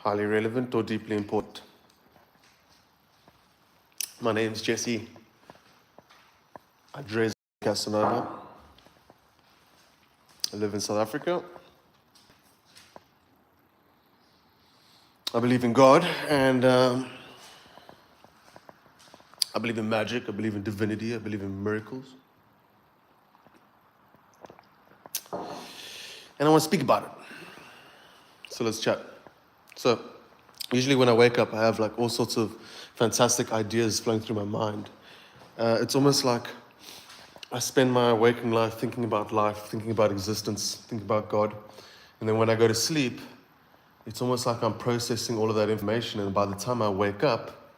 highly relevant or deeply important. My name is Jesse Adrez Casanova. I live in South Africa. I believe in God, and I believe in magic, I believe in divinity, I believe in miracles. And I want to speak about it. So let's chat. So usually when I wake up, I have like all sorts of fantastic ideas flowing through my mind. It's almost like I spend my waking life, thinking about existence, thinking about God. And then when I go to sleep, it's almost like I'm processing all of that information. And by the time I wake up,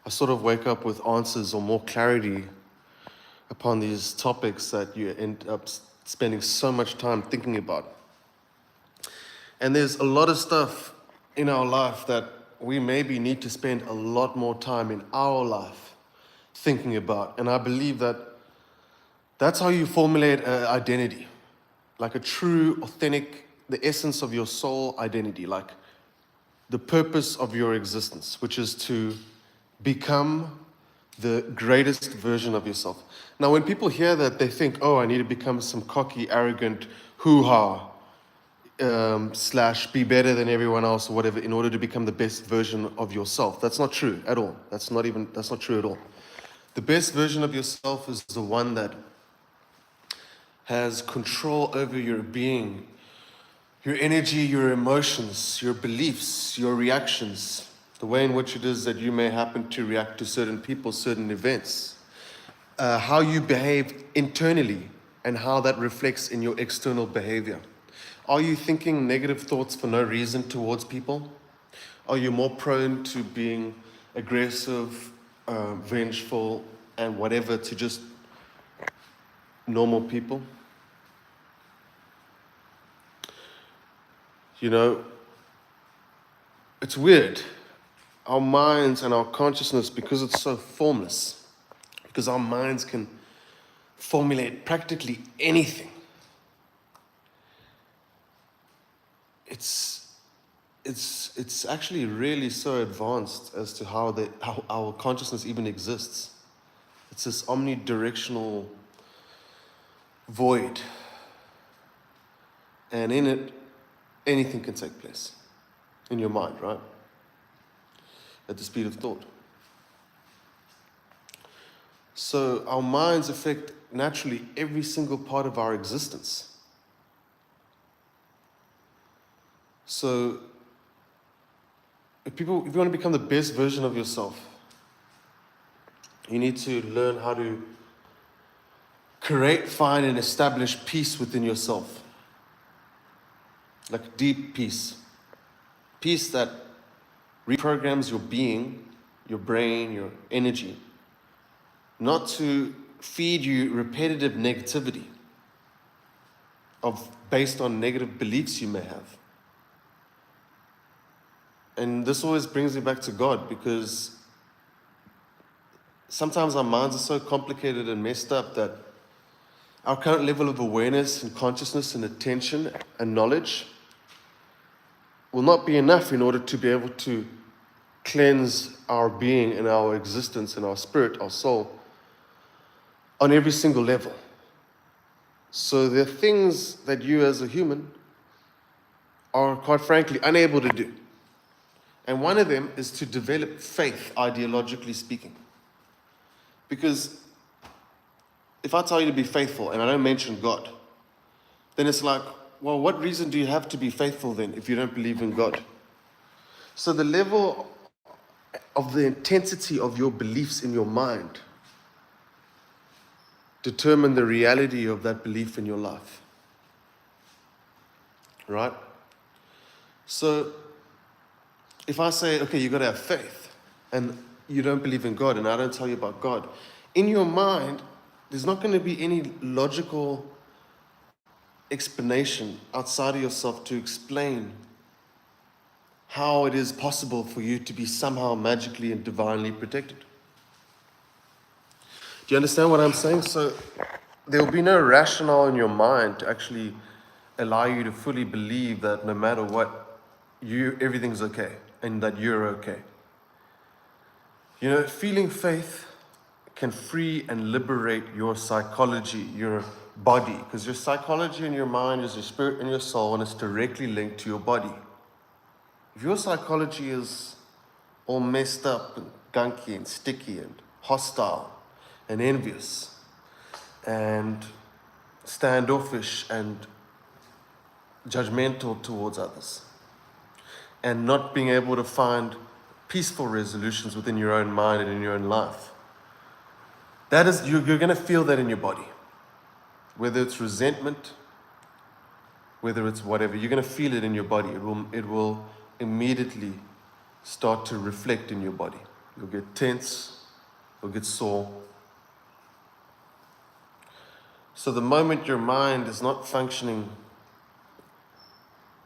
I sort of wake up with answers or more clarity upon these topics that you end up spending so much time thinking about. And there's a lot of stuff in our life that we maybe need to spend a lot more time in our life thinking about. And I believe that that's how you formulate an identity, like a true, authentic, the essence of your soul identity, like the purpose of your existence, which is to become the greatest version of yourself. Now, when people hear that, they think, oh, I need to become some cocky, arrogant hoo-ha, slash be better than everyone else or whatever in order to become the best version of yourself. That's not true at all. That's not true at all. The best version of yourself is the one that has control over your being, your energy, your emotions, your beliefs, your reactions, the way in which it is that you may happen to react to certain people, certain events, how you behave internally, and how that reflects in your external behavior. Are you thinking negative thoughts for no reason towards people? Are you more prone to being aggressive, vengeful, and whatever to just normal people? You know, it's weird. Our minds and our consciousness, because it's so formless, because our minds can formulate practically anything. It's actually really so advanced as to how our consciousness even exists. It's this omnidirectional void. And in it, anything can take place. In your mind, right? At the speed of thought. So our minds affect naturally every single part of our existence. So if you want to become the best version of yourself, you need to learn how to create, find, and establish peace within yourself. Like deep peace. Peace that reprograms your being, your brain, your energy, not to feed you repetitive negativity based on negative beliefs you may have. And this always brings me back to God, because sometimes our minds are so complicated and messed up that our current level of awareness and consciousness and attention and knowledge will not be enough in order to be able to cleanse our being and our existence and our spirit, our soul, on every single level. So there are things that you as a human are, quite frankly, unable to do. And one of them is to develop faith, ideologically speaking. Because if I tell you to be faithful and I don't mention God, then it's like, well, what reason do you have to be faithful then if you don't believe in God? So the level of the intensity of your beliefs in your mind determine the reality of that belief in your life. Right? So if I say, okay, you got to have faith, and you don't believe in God, and I don't tell you about God, in your mind, there's not going to be any logical explanation outside of yourself to explain how it is possible for you to be somehow magically and divinely protected. Do you understand what I'm saying? So there will be no rationale in your mind to actually allow you to fully believe that no matter what, everything's okay and that you're okay. Feeling faith can free and liberate your psychology, your body, because your psychology and your mind is your spirit and your soul, and it's directly linked to your body. If your psychology is all messed up and gunky and sticky and hostile and envious and standoffish and judgmental towards others, and not being able to find peaceful resolutions within your own mind and in your own life, that is, you're going to feel that in your body. Whether it's resentment, whether it's whatever, you're going to feel it in your body. It will immediately start to reflect in your body. You'll get tense, you'll get sore. So the moment your mind is not functioning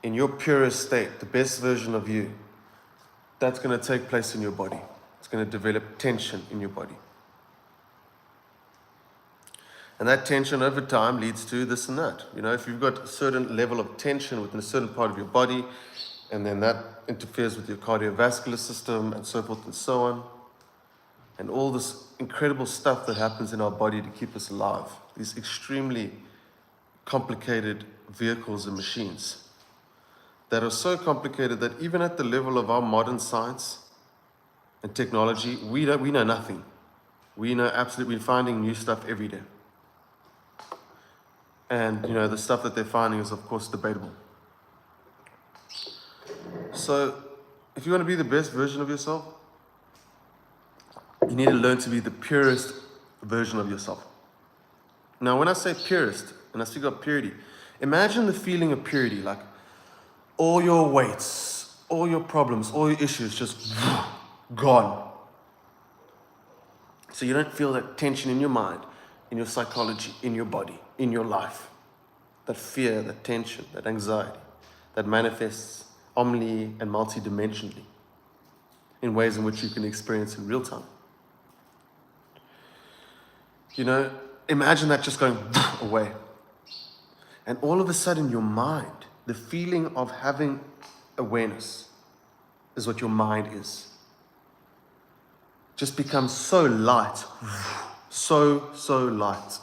in your purest state, the best version of you, that's going to take place in your body. It's going to develop tension in your body. And that tension over time leads to this and that. If you've got a certain level of tension within a certain part of your body, and then that interferes with your cardiovascular system and so forth and so on, and all this incredible stuff that happens in our body to keep us alive, these extremely complicated vehicles and machines that are so complicated that even at the level of our modern science and technology, we know nothing. We're finding new stuff every day. And, the stuff that they're finding is, of course, debatable. So, if you want to be the best version of yourself, you need to learn to be the purest version of yourself. Now, when I say purest, and I speak of purity, imagine the feeling of purity, like all your weights, all your problems, all your issues just gone. So you don't feel that tension in your mind, in your psychology, in your body, in your life. That fear, that tension, that anxiety, that manifests omni and multidimensionally in ways in which you can experience in real time. Imagine that just going away. And all of a sudden your mind, the feeling of having awareness is what your mind is. Just becomes so light, so light.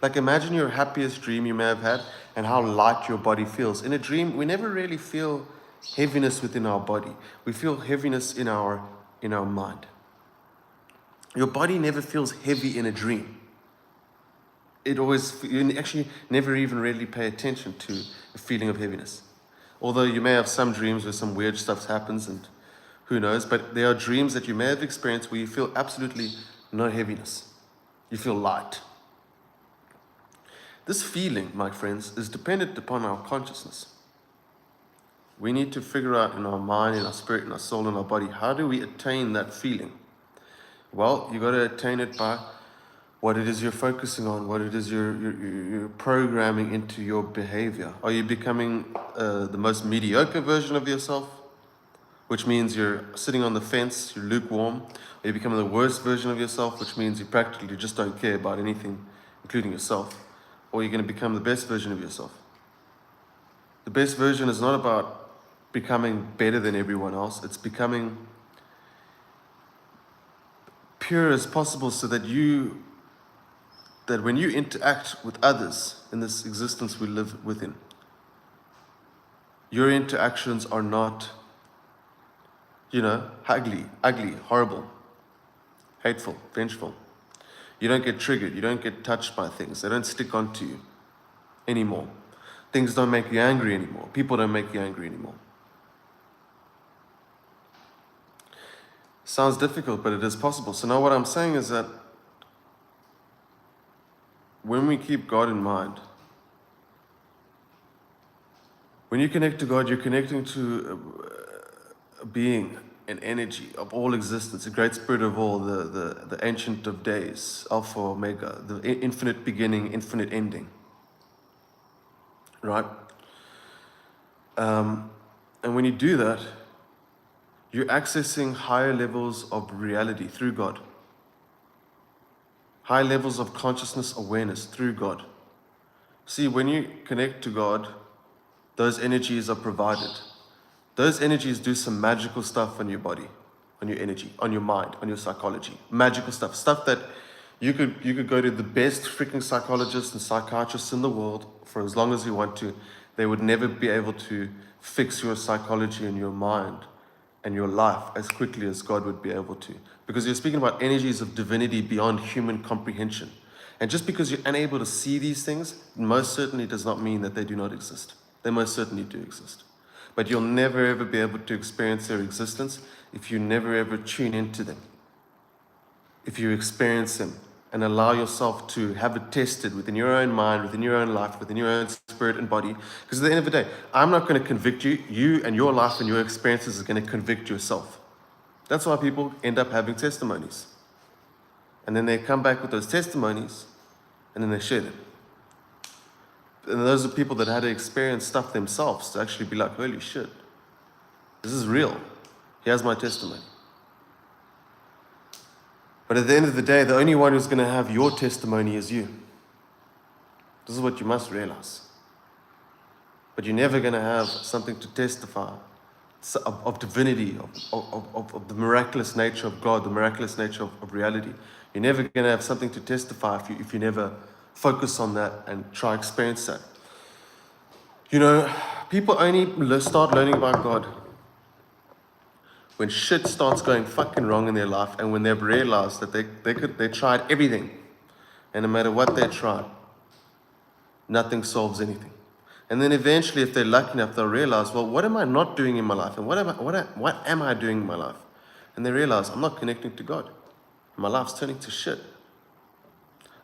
Like imagine your happiest dream you may have had and how light your body feels. In a dream, we never really feel heaviness within our body. We feel heaviness in our mind. Your body never feels heavy in a dream. You actually never even really pay attention to a feeling of heaviness. Although you may have some dreams where some weird stuff happens and who knows, but there are dreams that you may have experienced where you feel absolutely no heaviness. You feel light. This feeling, my friends, is dependent upon our consciousness. We need to figure out in our mind, in our spirit, in our soul, in our body, how do we attain that feeling? Well, you got to attain it by what it is you're focusing on, what it is you're programming into your behavior. Are you becoming the most mediocre version of yourself, which means you're sitting on the fence, you're lukewarm? Are you becoming the worst version of yourself, which means you practically just don't care about anything, including yourself? Or are you going to become the best version of yourself? The best version is not about becoming better than everyone else. It's becoming pure as possible so that when you interact with others in this existence we live within, your interactions are not, ugly, horrible, hateful, vengeful. You don't get triggered. You don't get touched by things. They don't stick onto you anymore. Things don't make you angry anymore. People don't make you angry anymore. Sounds difficult, but it is possible. So now what I'm saying is that when we keep God in mind, when you connect to God, you're connecting to a being, an energy of all existence, a great spirit of all, the ancient of days, Alpha, Omega, the infinite beginning, infinite ending. Right? And when you do that, you're accessing higher levels of reality through God. High levels of consciousness awareness through God. See, when you connect to God, those energies are provided. those energies do some magical stuff on your body, on your energy, on your mind, on your psychology. Magical stuff. Stuff that you could go to the best freaking psychologists and psychiatrists in the world for as long as you want to. They would never be able to fix your psychology and your mind and your life as quickly as God would be able to. Because you're speaking about energies of divinity beyond human comprehension. And just because you're unable to see these things, most certainly does not mean that they do not exist. They most certainly do exist. But you'll never ever be able to experience their existence if you never ever tune into them. If you experience them and allow yourself to have it tested within your own mind, within your own life, within your own spirit and body. Because at the end of the day, I'm not going to convict you. You and your life and your experiences are going to convict yourself. That's why people end up having testimonies. And then they come back with those testimonies and then they share them. And those are people that had to experience stuff themselves to actually be like, holy shit, this is real. Here's my testimony. But at the end of the day, the only one who's going to have your testimony is you. This is what you must realize. But you're never going to have something to testify of divinity, of the miraculous nature of God, the miraculous nature of reality. You're never going to have something to testify if you never focus on that and try experience that. You know, people only start learning about God when shit starts going fucking wrong in their life and when they've realized that they tried everything, and no matter what they tried, nothing solves anything. And then eventually, if they're lucky enough, they'll realize, well, what am I not doing in my life? And what am I doing in my life? And they realize, I'm not connecting to God. My life's turning to shit.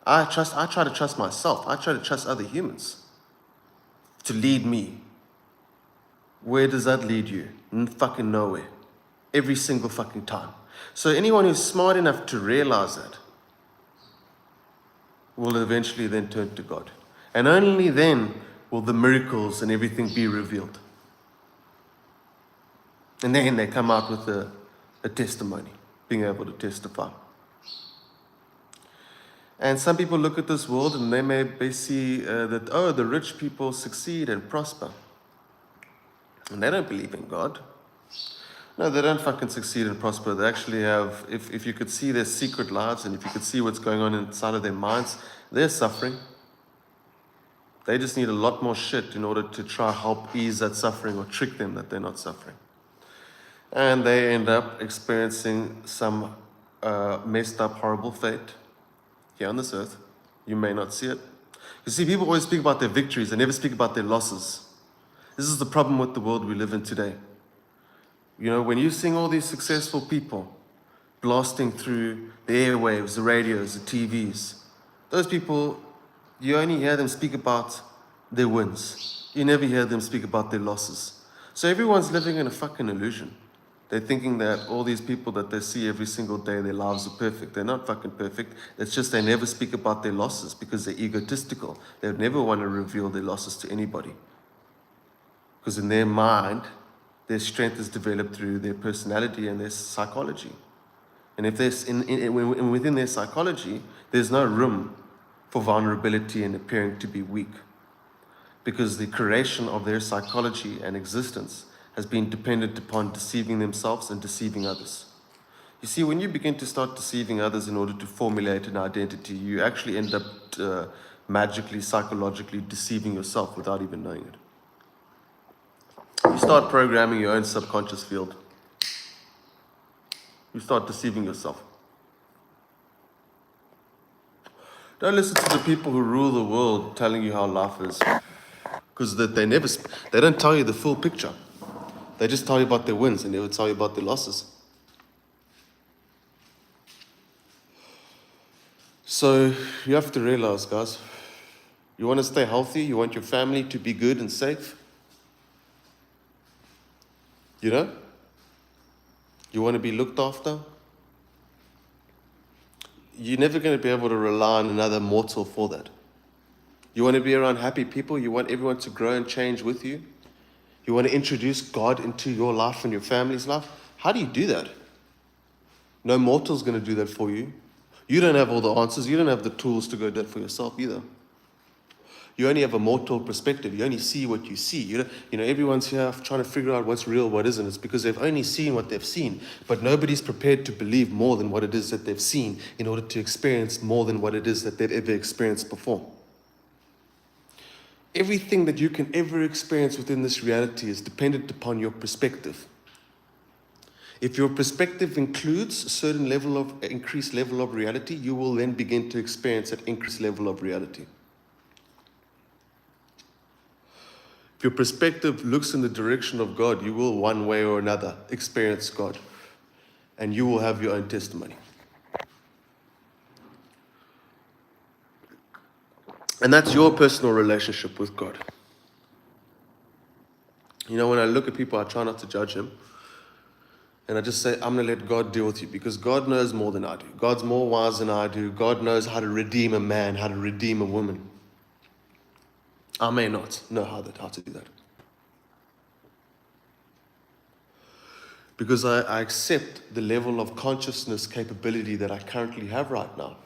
I try to trust myself. I try to trust other humans to lead me. Where does that lead you? Fucking nowhere. Every single fucking time. So anyone who's smart enough to realize that will eventually then turn to God. And only then will the miracles and everything be revealed. And then they come out with a testimony, being able to testify. And some people look at this world and they see that, oh, the rich people succeed and prosper. And they don't believe in God. No, they don't fucking succeed and prosper. They actually have, if you could see their secret lives and if you could see what's going on inside of their minds, they're suffering. They just need a lot more shit in order to try help ease that suffering or trick them that they're not suffering. And they end up experiencing some messed up, horrible fate here on this earth. You may not see it. You see, people always speak about their victories. They never speak about their losses. This is the problem with the world we live in today. You know, when you seeing all these successful people blasting through the airwaves, the radios, the TVs, those people, you only hear them speak about their wins. You never hear them speak about their losses. So everyone's living in a fucking illusion. They're thinking that all these people that they see every single day, their lives are perfect. They're not fucking perfect. It's just they never speak about their losses because they're egotistical. They would never want to reveal their losses to anybody. Because in their mind, their strength is developed through their personality and their psychology. And if there's within their psychology, there's no room for vulnerability and appearing to be weak. Because the creation of their psychology and existence has been dependent upon deceiving themselves and deceiving others. You see, when you begin to start deceiving others in order to formulate an identity, you actually end up magically, psychologically deceiving yourself without even knowing it. You start programming your own subconscious field. You start deceiving yourself. Don't listen to the people who rule the world telling you how life is. Because they don't tell you the full picture. They just tell you about their wins and they never tell you about their losses. So you have to realize, guys, you want to stay healthy, you want your family to be good and safe. You know? You want to be looked after. You're never going to be able to rely on another mortal for that. You want to be around happy people. You want everyone to grow and change with you. You want to introduce God into your life and your family's life. How do you do that? No mortal's going to do that for you. You don't have all the answers. You don't have the tools to go do that for yourself either. You only have a mortal perspective. You only see what you see. You know, everyone's here trying to figure out what's real, what isn't. It's because they've only seen what they've seen. But nobody's prepared to believe more than what it is that they've seen in order to experience more than what it is that they've ever experienced before. Everything that you can ever experience within this reality is dependent upon your perspective. If your perspective includes a certain increased level of reality, you will then begin to experience that increased level of reality. If your perspective looks in the direction of God, you will one way or another experience God. And you will have your own testimony. And that's your personal relationship with God. You know, when I look at people, I try not to judge him. And I just say, I'm going to let God deal with you, because God knows more than I do. God's more wise than I do. God knows how to redeem a man, how to redeem a woman. I may not know how to do that. Because I accept the level of consciousness capability that I currently have right now.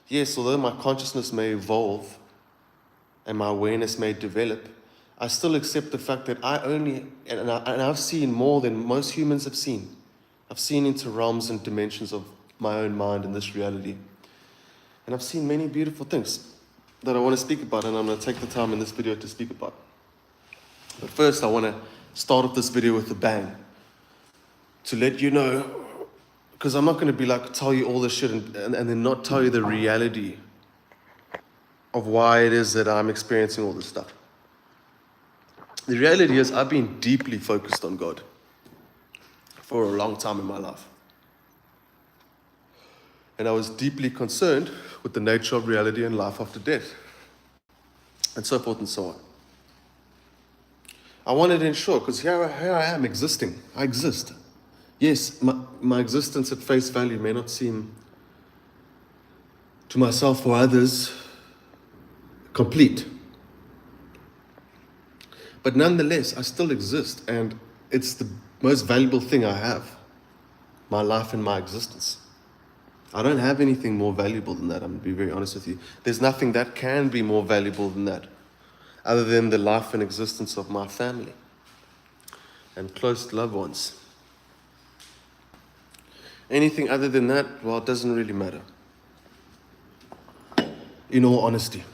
Yes, although my consciousness may evolve and my awareness may develop, I still accept the fact that I've seen more than most humans have seen. I've seen into realms and dimensions of my own mind in this reality. And I've seen many beautiful things that I want to speak about, and I'm going to take the time in this video to speak about. But first, I want to start off this video with a bang. To let you know, because I'm not going to be like, tell you all this shit and then not tell you the reality of why it is that I'm experiencing all this stuff. The reality is I've been deeply focused on God for a long time in my life. And I was deeply concerned with the nature of reality and life after death, and so forth and so on. I wanted to ensure, because here I am existing. I exist. Yes, my existence at face value may not seem to myself or others complete. But nonetheless, I still exist, and it's the most valuable thing I have, my life and my existence. I don't have anything more valuable than that, I'm going to be very honest with you. There's nothing that can be more valuable than that, other than the life and existence of my family and close loved ones. Anything other than that, well, it doesn't really matter. In all honesty.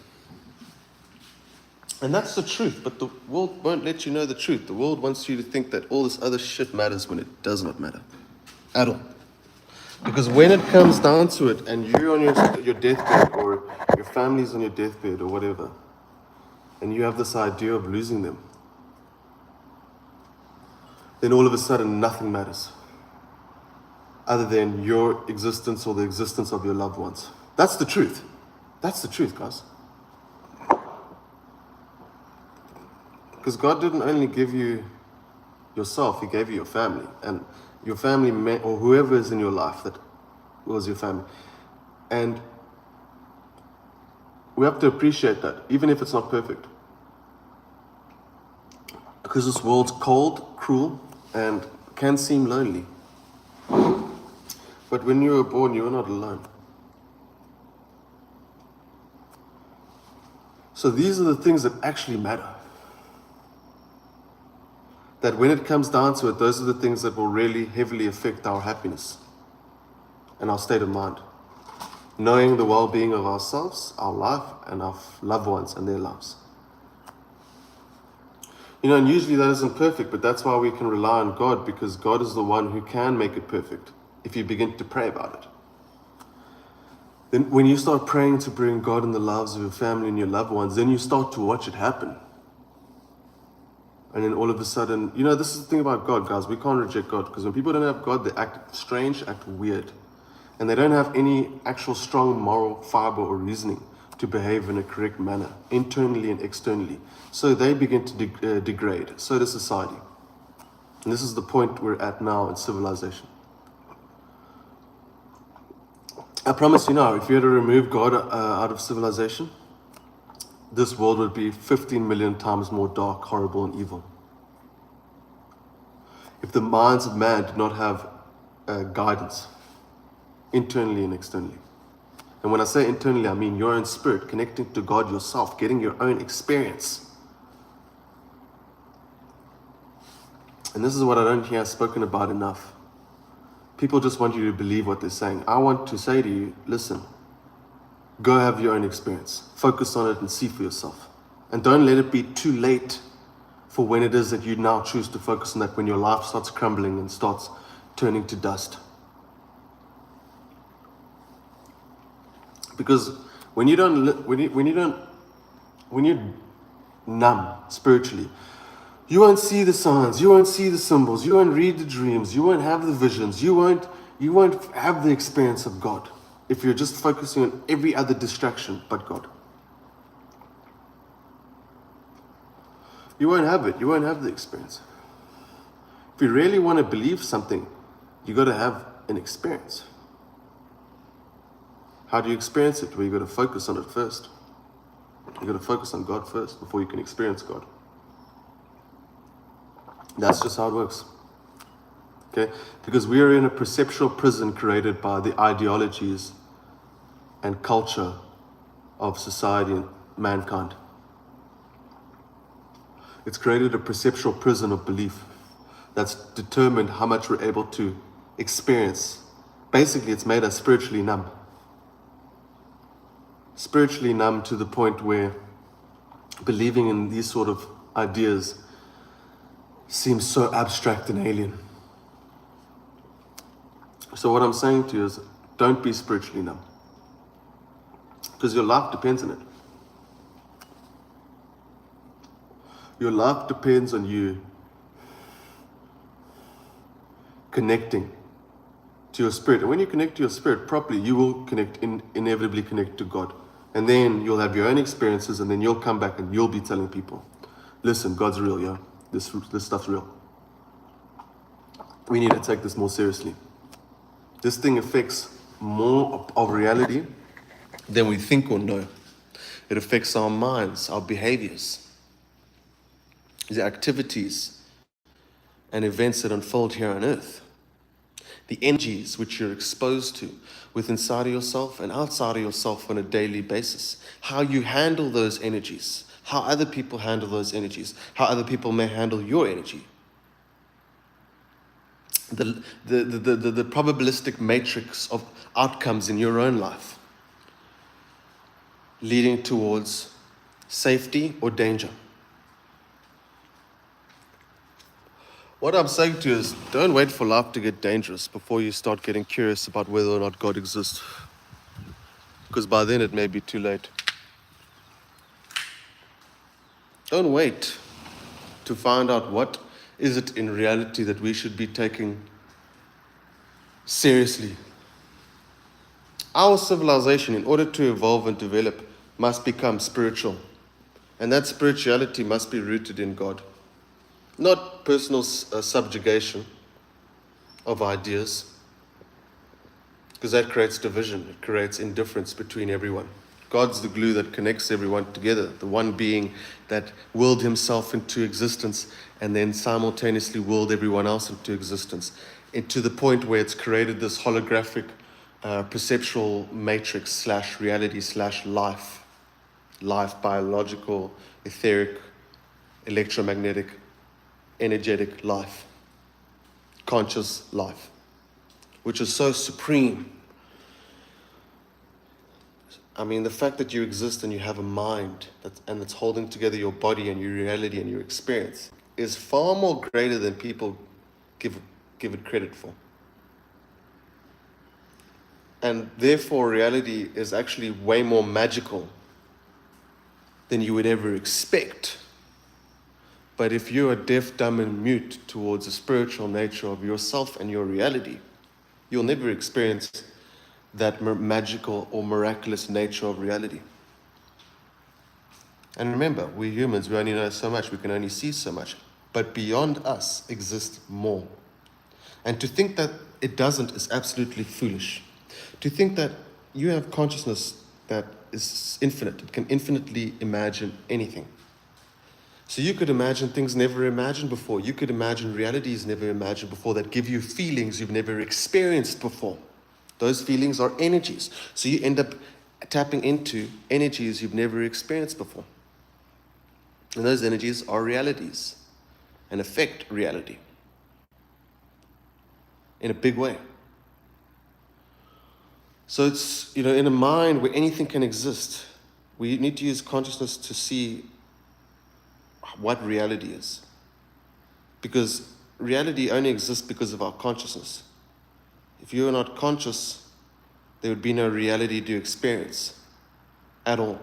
And that's the truth, but the world won't let you know the truth. The world wants you to think that all this other shit matters when it does not matter. At all. Because when it comes down to it, and you're on your deathbed, or your family's on your deathbed, or whatever, and you have this idea of losing them, then all of a sudden nothing matters other than your existence or the existence of your loved ones. That's the truth. That's the truth, guys. Because God didn't only give you yourself, he gave you your family. And your family, or whoever is in your life that was your family. And we have to appreciate that, even if it's not perfect. Because this world's cold, cruel, and can seem lonely. But when you were born, you were not alone. So these are the things that actually matter. That when it comes down to it, those are the things that will really heavily affect our happiness and our state of mind. Knowing the well-being of ourselves, our life, and our loved ones and their lives. You know, and usually that isn't perfect, but that's why we can rely on God, because God is the one who can make it perfect if you begin to pray about it. Then when you start praying to bring God in the lives of your family and your loved ones, then you start to watch it happen. And then all of a sudden, you know, this is the thing about God, guys. We can't reject God, because when people don't have God, they act strange, act weird. And they don't have any actual strong moral fiber or reasoning to behave in a correct manner, internally and externally. So they begin to degrade. So does society. And this is the point we're at now in civilization. I promise you now, if you had to remove God out of civilization, this world would be 15 million times more dark, horrible, and evil. If the minds of man did not have guidance, internally and externally. And when I say internally, I mean your own spirit, connecting to God yourself, getting your own experience. And this is what I don't hear spoken about enough. People just want you to believe what they're saying. I want to say to you, listen, go have your own experience. Focus on it and see for yourself. And don't let it be too late for when it is that you now choose to focus on that, when your life starts crumbling and starts turning to dust. Because when you're numb spiritually, you won't see the signs, you won't see the symbols, you won't read the dreams, you won't have the visions, you won't have the experience of God if you're just focusing on every other distraction but God. You won't have it, you won't have the experience. If you really want to believe something, you got to have an experience. How do you experience it? Well, you got to focus on it first. You got to focus on God first before you can experience God. That's just how it works. Okay? Because we are in a perceptual prison created by the ideologies and culture of society and mankind. It's created a perceptual prison of belief that's determined how much we're able to experience. Basically, it's made us spiritually numb. Spiritually numb to the point where believing in these sort of ideas seems so abstract and alien. So what I'm saying to you is, don't be spiritually numb. Because your life depends on it. Your life depends on you connecting to your spirit. And when you connect to your spirit properly, you will inevitably connect to God. And then you'll have your own experiences, and then you'll come back and you'll be telling people, listen, God's real, yeah. This stuff's real. We need to take this more seriously. This thing affects more of reality than we think or know. It affects our minds, our behaviors, the activities and events that unfold here on earth. The energies which you're exposed to within inside of yourself and outside of yourself on a daily basis. How you handle those energies. How other people handle those energies. How other people may handle your energy. The probabilistic matrix of outcomes in your own life, leading towards safety or danger. What I'm saying to you is, don't wait for life to get dangerous before you start getting curious about whether or not God exists. Because by then it may be too late. Don't wait to find out what is it in reality that we should be taking seriously. Our civilization, in order to evolve and develop, must become spiritual. And that spirituality must be rooted in God. Not personal subjugation of ideas, because that creates division. It creates indifference between everyone. God's the glue that connects everyone together, the one being that willed himself into existence and then simultaneously willed everyone else into existence, to the point where it's created this holographic perceptual matrix / reality / life, biological, etheric, electromagnetic, energetic life, conscious life, which is so supreme. I mean, the fact that you exist and you have a mind and it's holding together your body and your reality and your experience is far more greater than people give it credit for. And therefore, reality is actually way more magical than you would ever expect. But if you are deaf, dumb, and mute towards the spiritual nature of yourself and your reality, you'll never experience that magical or miraculous nature of reality. And remember, we humans, we only know so much, we can only see so much. But beyond us exists more. And to think that it doesn't is absolutely foolish. To think that you have consciousness that is infinite, it can infinitely imagine anything. So you could imagine things never imagined before. You could imagine realities never imagined before that give you feelings you've never experienced before. Those feelings are energies. So you end up tapping into energies you've never experienced before. And those energies are realities and affect reality in a big way. So it's, in a mind where anything can exist, we need to use consciousness to see what reality is. Because reality only exists because of our consciousness. If you are not conscious, there would be no reality to experience at all.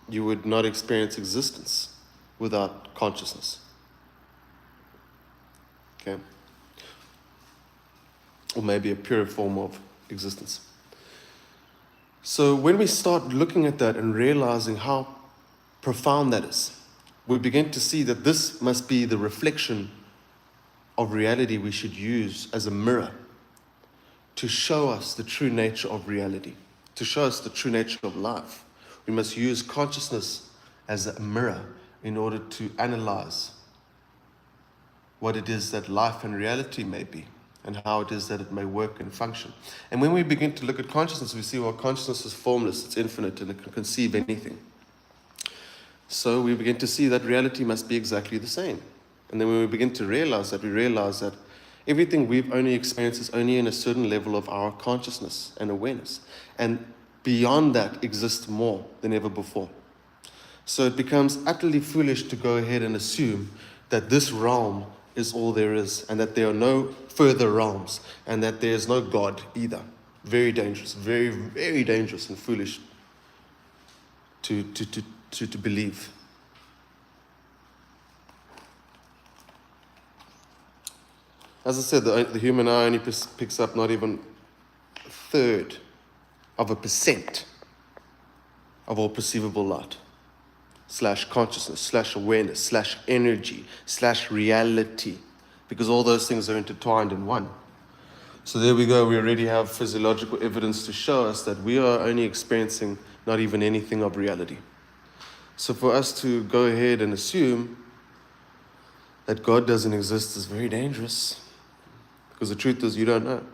You would not experience existence without consciousness. Okay? Or maybe a pure form of existence. So when we start looking at that and realizing how profound that is, we begin to see that this must be the reflection of reality we should use as a mirror to show us the true nature of reality, to show us the true nature of life. We must use consciousness as a mirror in order to analyze what it is that life and reality may be and how it is that it may work and function. And when we begin to look at consciousness, we see, well, consciousness is formless, it's infinite, and it can conceive anything. So we begin to see that reality must be exactly the same. And then when we begin to realize that, we realize that everything we've only experienced is only in a certain level of our consciousness and awareness. And beyond that exists more than ever before. So it becomes utterly foolish to go ahead and assume that this realm is all there is, and that there are no further realms, and that there is no God either. Very dangerous, very, very dangerous and foolish to believe. As I said, the human eye only picks up not even a third of a percent of all perceivable light, / consciousness, / awareness, / energy, / reality, because all those things are intertwined in one. So there we go, we already have physiological evidence to show us that we are only experiencing not even anything of reality. So for us to go ahead and assume that God doesn't exist is very dangerous, because the truth is you don't know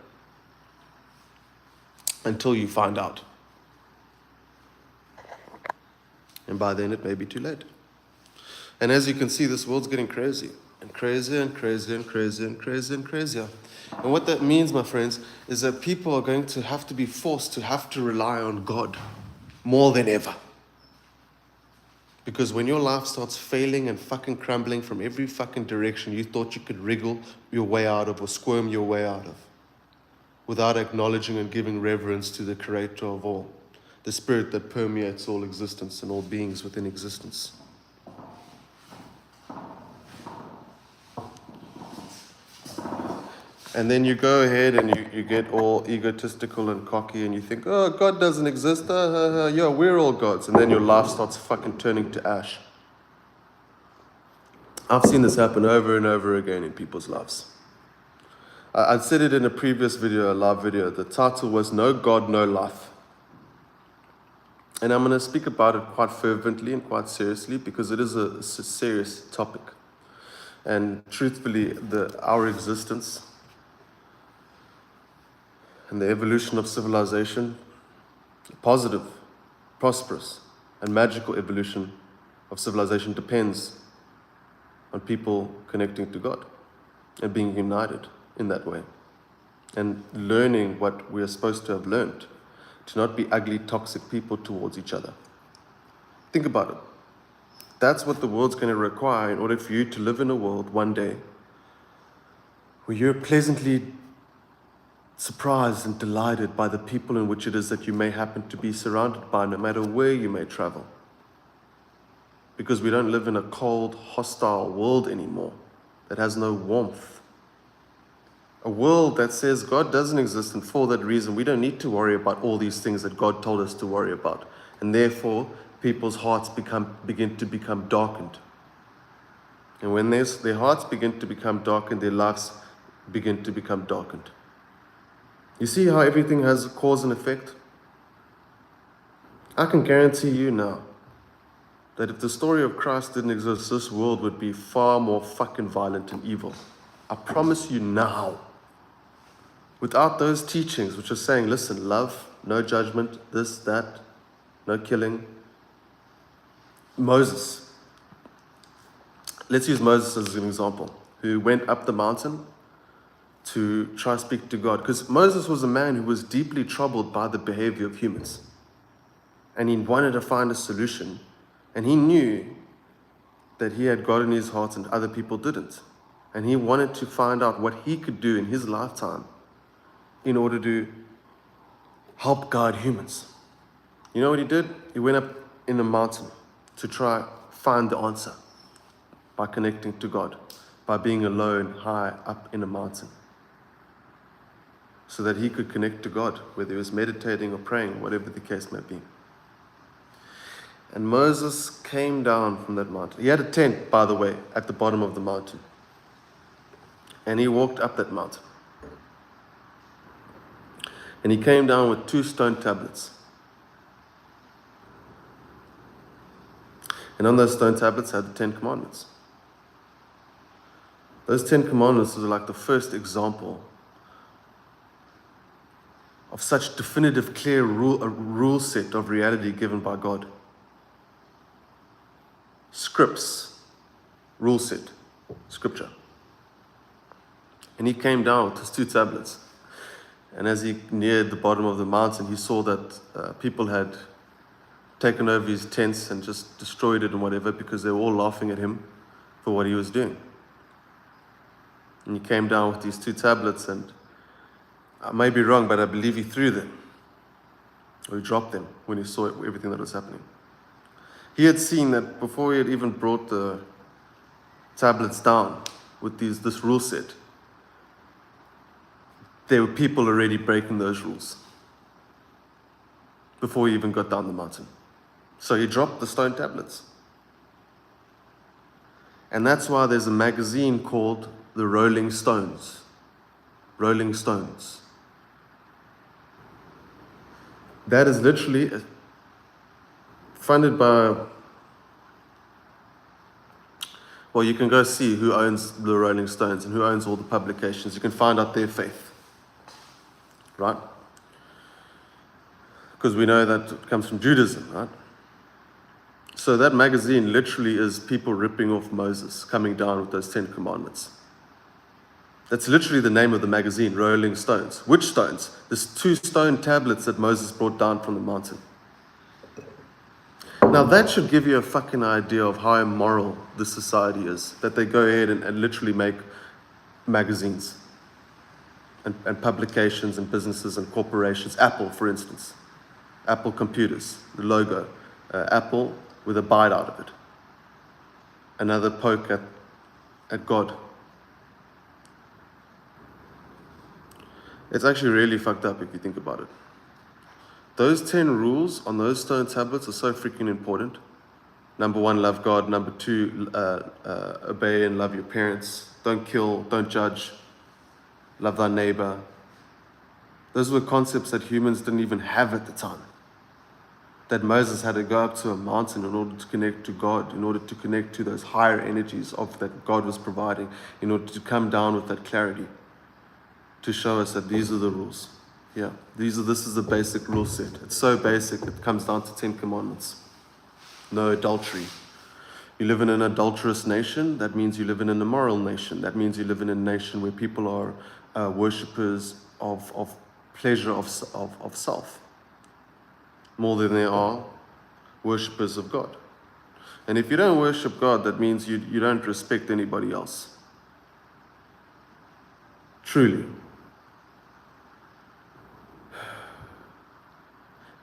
until you find out. And by then it may be too late. And as you can see, this world's getting crazy, and crazier and crazier and crazier and crazier and crazier. And what that means, my friends, is that people are going to have to be forced to have to rely on God more than ever. Because when your life starts failing and fucking crumbling from every fucking direction you thought you could wriggle your way out of or squirm your way out of, without acknowledging and giving reverence to the creator of all, the spirit that permeates all existence and all beings within existence. And then you go ahead and you get all egotistical and cocky and you think, oh, God doesn't exist, yeah, we're all gods. And then your life starts fucking turning to ash. I've seen this happen over and over again in people's lives. I said it in a previous video, a live video. The title was No God, No Life. And I'm going to speak about it quite fervently and quite seriously because it is a serious topic. And truthfully, our existence and the evolution of civilization, positive, prosperous, and magical evolution of civilization depends on people connecting to God and being united in that way and learning what we are supposed to have learned, to not be ugly, toxic people towards each other. Think about it. That's what the world's going to require in order for you to live in a world one day where you're pleasantly surprised and delighted by the people in which it is that you may happen to be surrounded by, no matter where you may travel. Because we don't live in a cold, hostile world anymore that has no warmth. A world that says God doesn't exist, and for that reason we don't need to worry about all these things that God told us to worry about. And therefore, people's hearts begin to become darkened. And when their hearts begin to become darkened, their lives begin to become darkened. You see how everything has a cause and effect? I can guarantee you now that if the story of Christ didn't exist, this world would be far more fucking violent and evil. I promise you now. Without those teachings, which are saying, listen, love, no judgment, this, that, no killing. Moses, let's use Moses as an example, who went up the mountain to try to speak to God. Because Moses was a man who was deeply troubled by the behavior of humans. And he wanted to find a solution. And he knew that he had God in his heart and other people didn't. And he wanted to find out what he could do in his lifetime in order to help guide humans. You know what he did? He went up in the mountain to try find the answer by connecting to God, by being alone high up in a mountain, so that he could connect to God, whether he was meditating or praying, whatever the case may be. And Moses came down from that mountain. He had a tent, by the way, at the bottom of the mountain. And he walked up that mountain. And he came down with 2 stone tablets. And on those stone tablets had the 10 commandments. Those 10 commandments were like the first example of such definitive, clear rule set of reality given by God. Scripts, rule set, scripture. And he came down with his 2 tablets. And as he neared the bottom of the mountain, he saw that people had taken over his tents and just destroyed it and whatever, because they were all laughing at him for what he was doing. And he came down with these 2 tablets, and I may be wrong, but I believe he threw them, or he dropped them when he saw everything that was happening. He had seen that before he had even brought the tablets down with this rule set, there were people already breaking those rules before he even got down the mountain. So he dropped the stone tablets. And that's why there's a magazine called The Rolling Stones. Rolling Stones. That is literally funded by, well, you can go see who owns the Rolling Stones and who owns all the publications. You can find out their faith. Right? Because we know that it comes from Judaism, right? So that magazine literally is people ripping off Moses, coming down with those 10 commandments. That's literally the name of the magazine, Rolling Stones. Which stones? There's 2 stone tablets that Moses brought down from the mountain. Now that should give you a fucking idea of how immoral this society is, that they go ahead and literally make magazines and publications and businesses and corporations. Apple, for instance. Apple computers, the logo. Apple with a bite out of it. Another poke at God. It's actually really fucked up if you think about it. Those 10 rules on those stone tablets are so freaking important. Number 1, love God. Number 2, obey and love your parents. Don't kill, don't judge. Love thy neighbor. Those were concepts that humans didn't even have at the time. That Moses had to go up to a mountain in order to connect to God, in order to connect to those higher energies of that God was providing, in order to come down with that clarity, to show us that these are the rules. Yeah, this is the basic rule set. It's so basic, it comes down to 10 commandments. No adultery. You live in an adulterous nation, that means you live in an immoral nation. That means you live in a nation where people are worshippers of pleasure of self, more than they are worshippers of God. And if you don't worship God, that means you don't respect anybody else. Truly.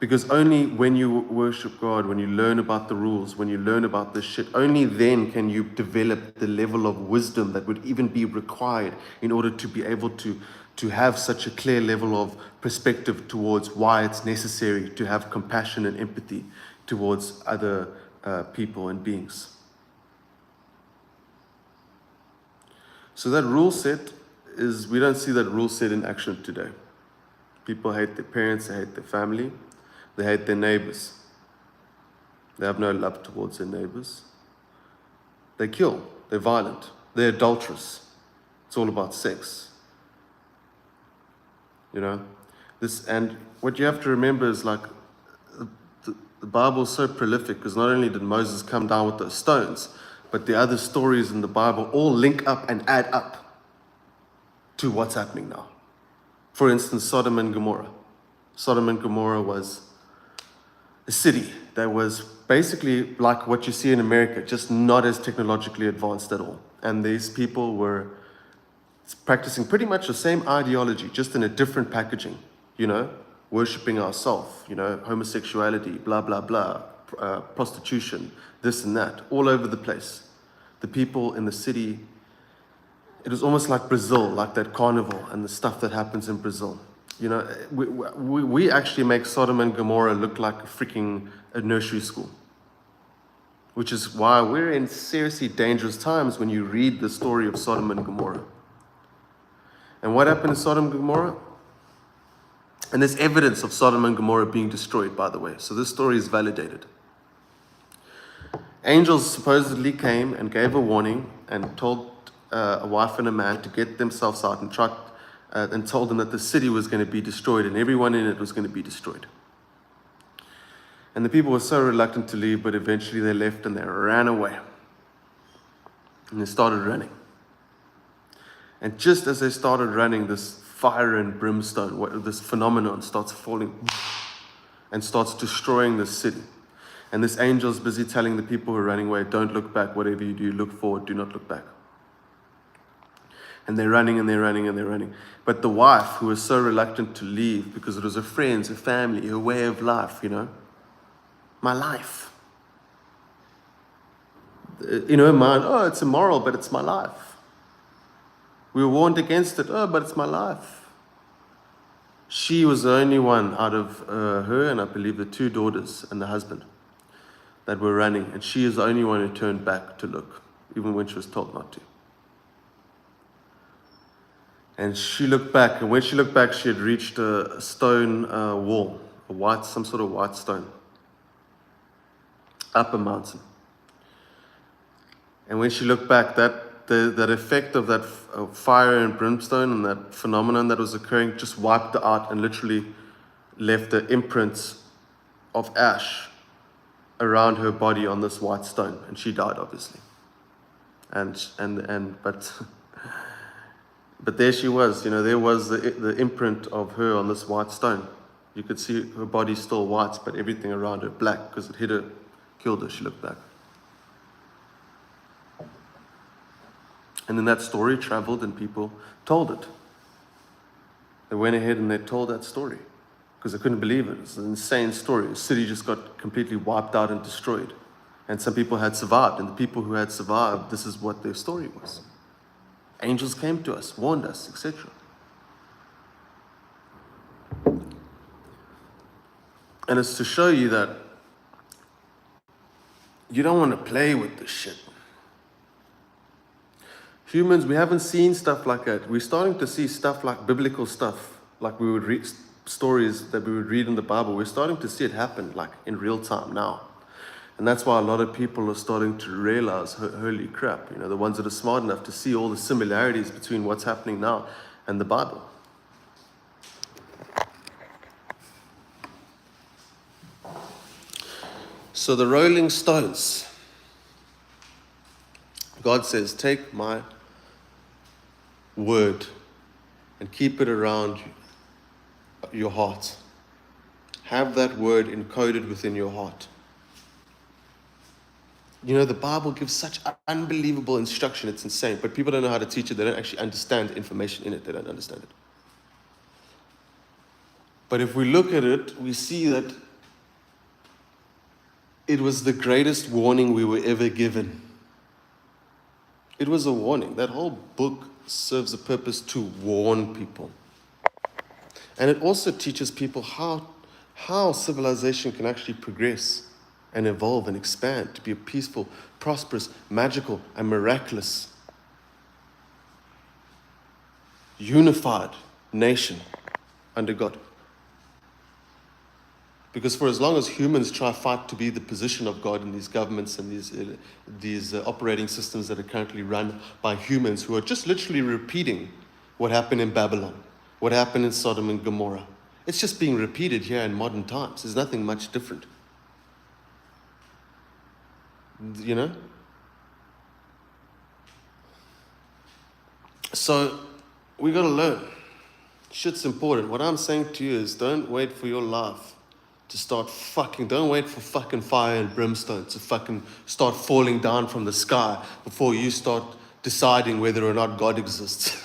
Because only when you worship God, when you learn about the rules, when you learn about this shit, only then can you develop the level of wisdom that would even be required in order to be able to have such a clear level of perspective towards why it's necessary to have compassion and empathy towards other people and beings. So that rule set we don't see that rule set in action today. People hate their parents, they hate their family. They hate their neighbors. They have no love towards their neighbors. They kill. They're violent. They're adulterous. It's all about sex. you know. And what you have to remember is like the Bible's so prolific because not only did Moses come down with those stones, but the other stories in the Bible all link up and add up to what's happening now. For instance, Sodom and Gomorrah. Sodom and Gomorrah was a city that was basically like what you see in America, just not as technologically advanced at all. And these people were practicing pretty much the same ideology, just in a different packaging, you know, worshipping ourselves, you know, homosexuality, blah, blah, blah, prostitution, this and that, all over the place. The people in the city, it was almost like Brazil, like that carnival and the stuff that happens in Brazil. You know, we actually make Sodom and Gomorrah look like a nursery school, which is why we're in seriously dangerous times when you read the story of Sodom and Gomorrah. And what happened in Sodom and Gomorrah? And there's evidence of Sodom and Gomorrah being destroyed, by the way. So this story is validated. Angels supposedly came and gave a warning and told a wife and a man to get themselves out and told them that the city was going to be destroyed and everyone in it was going to be destroyed. And the people were so reluctant to leave, but eventually they left and they ran away. And they started running. And just as they started running, this fire and brimstone, this phenomenon starts falling and starts destroying the city. And this angel is busy telling the people who are running away, don't look back, whatever you do, look forward, do not look back. And they're running and they're running and they're running. But the wife, who was so reluctant to leave because it was her friends, her family, her way of life, you know, my life. In her mind, oh, it's immoral, but it's my life. We were warned against it, oh, but it's my life. She was the only one out of her and I believe the 2 daughters and the husband that were running. And she is the only one who turned back to look, even when she was told not to. And she looked back, and when she looked back, she had reached a stone wall, some sort of white stone, up a mountain. And when she looked back, that effect of that fire and brimstone and that phenomenon that was occurring just wiped her out and literally left the imprints of ash around her body on this white stone, and she died, obviously. But there she was, you know, there was the imprint of her on this white stone. You could see her body still white, but everything around her black because it hit her, killed her. She looked back. And then that story traveled and people told it. They went ahead and they told that story because they couldn't believe it. It's an insane story. The city just got completely wiped out and destroyed. And some people had survived, and the people who had survived, this is what their story was. Angels came to us, warned us, etc. And it's to show you that you don't want to play with this shit. Humans, we haven't seen stuff like that. We're starting to see stuff like biblical stuff, like we would read stories that we would read in the Bible. We're starting to see it happen like in real time now. And that's why a lot of people are starting to realize, holy crap, you know, the ones that are smart enough to see all the similarities between what's happening now and the Bible. So the Rolling Stones, God says, take my word and keep it around your heart. Have that word encoded within your heart. You know, the Bible gives such unbelievable instruction, it's insane, but people don't know how to teach it. They don't actually understand the information in it. They don't understand it. But if we look at it, we see that it was the greatest warning we were ever given. It was a warning. That whole book serves a purpose to warn people. And it also teaches people how civilization can actually progress and evolve and expand to be a peaceful, prosperous, magical, and miraculous, unified nation under God. Because for as long as humans try to fight to be the position of God in these governments and these operating systems that are currently run by humans who are just literally repeating what happened in Babylon, what happened in Sodom and Gomorrah. It's just being repeated here in modern times. There's nothing much different. You know? So we got to learn. Shit's important. What I'm saying to you is don't wait for your life to start don't wait for fucking fire and brimstone to fucking start falling down from the sky before you start deciding whether or not God exists.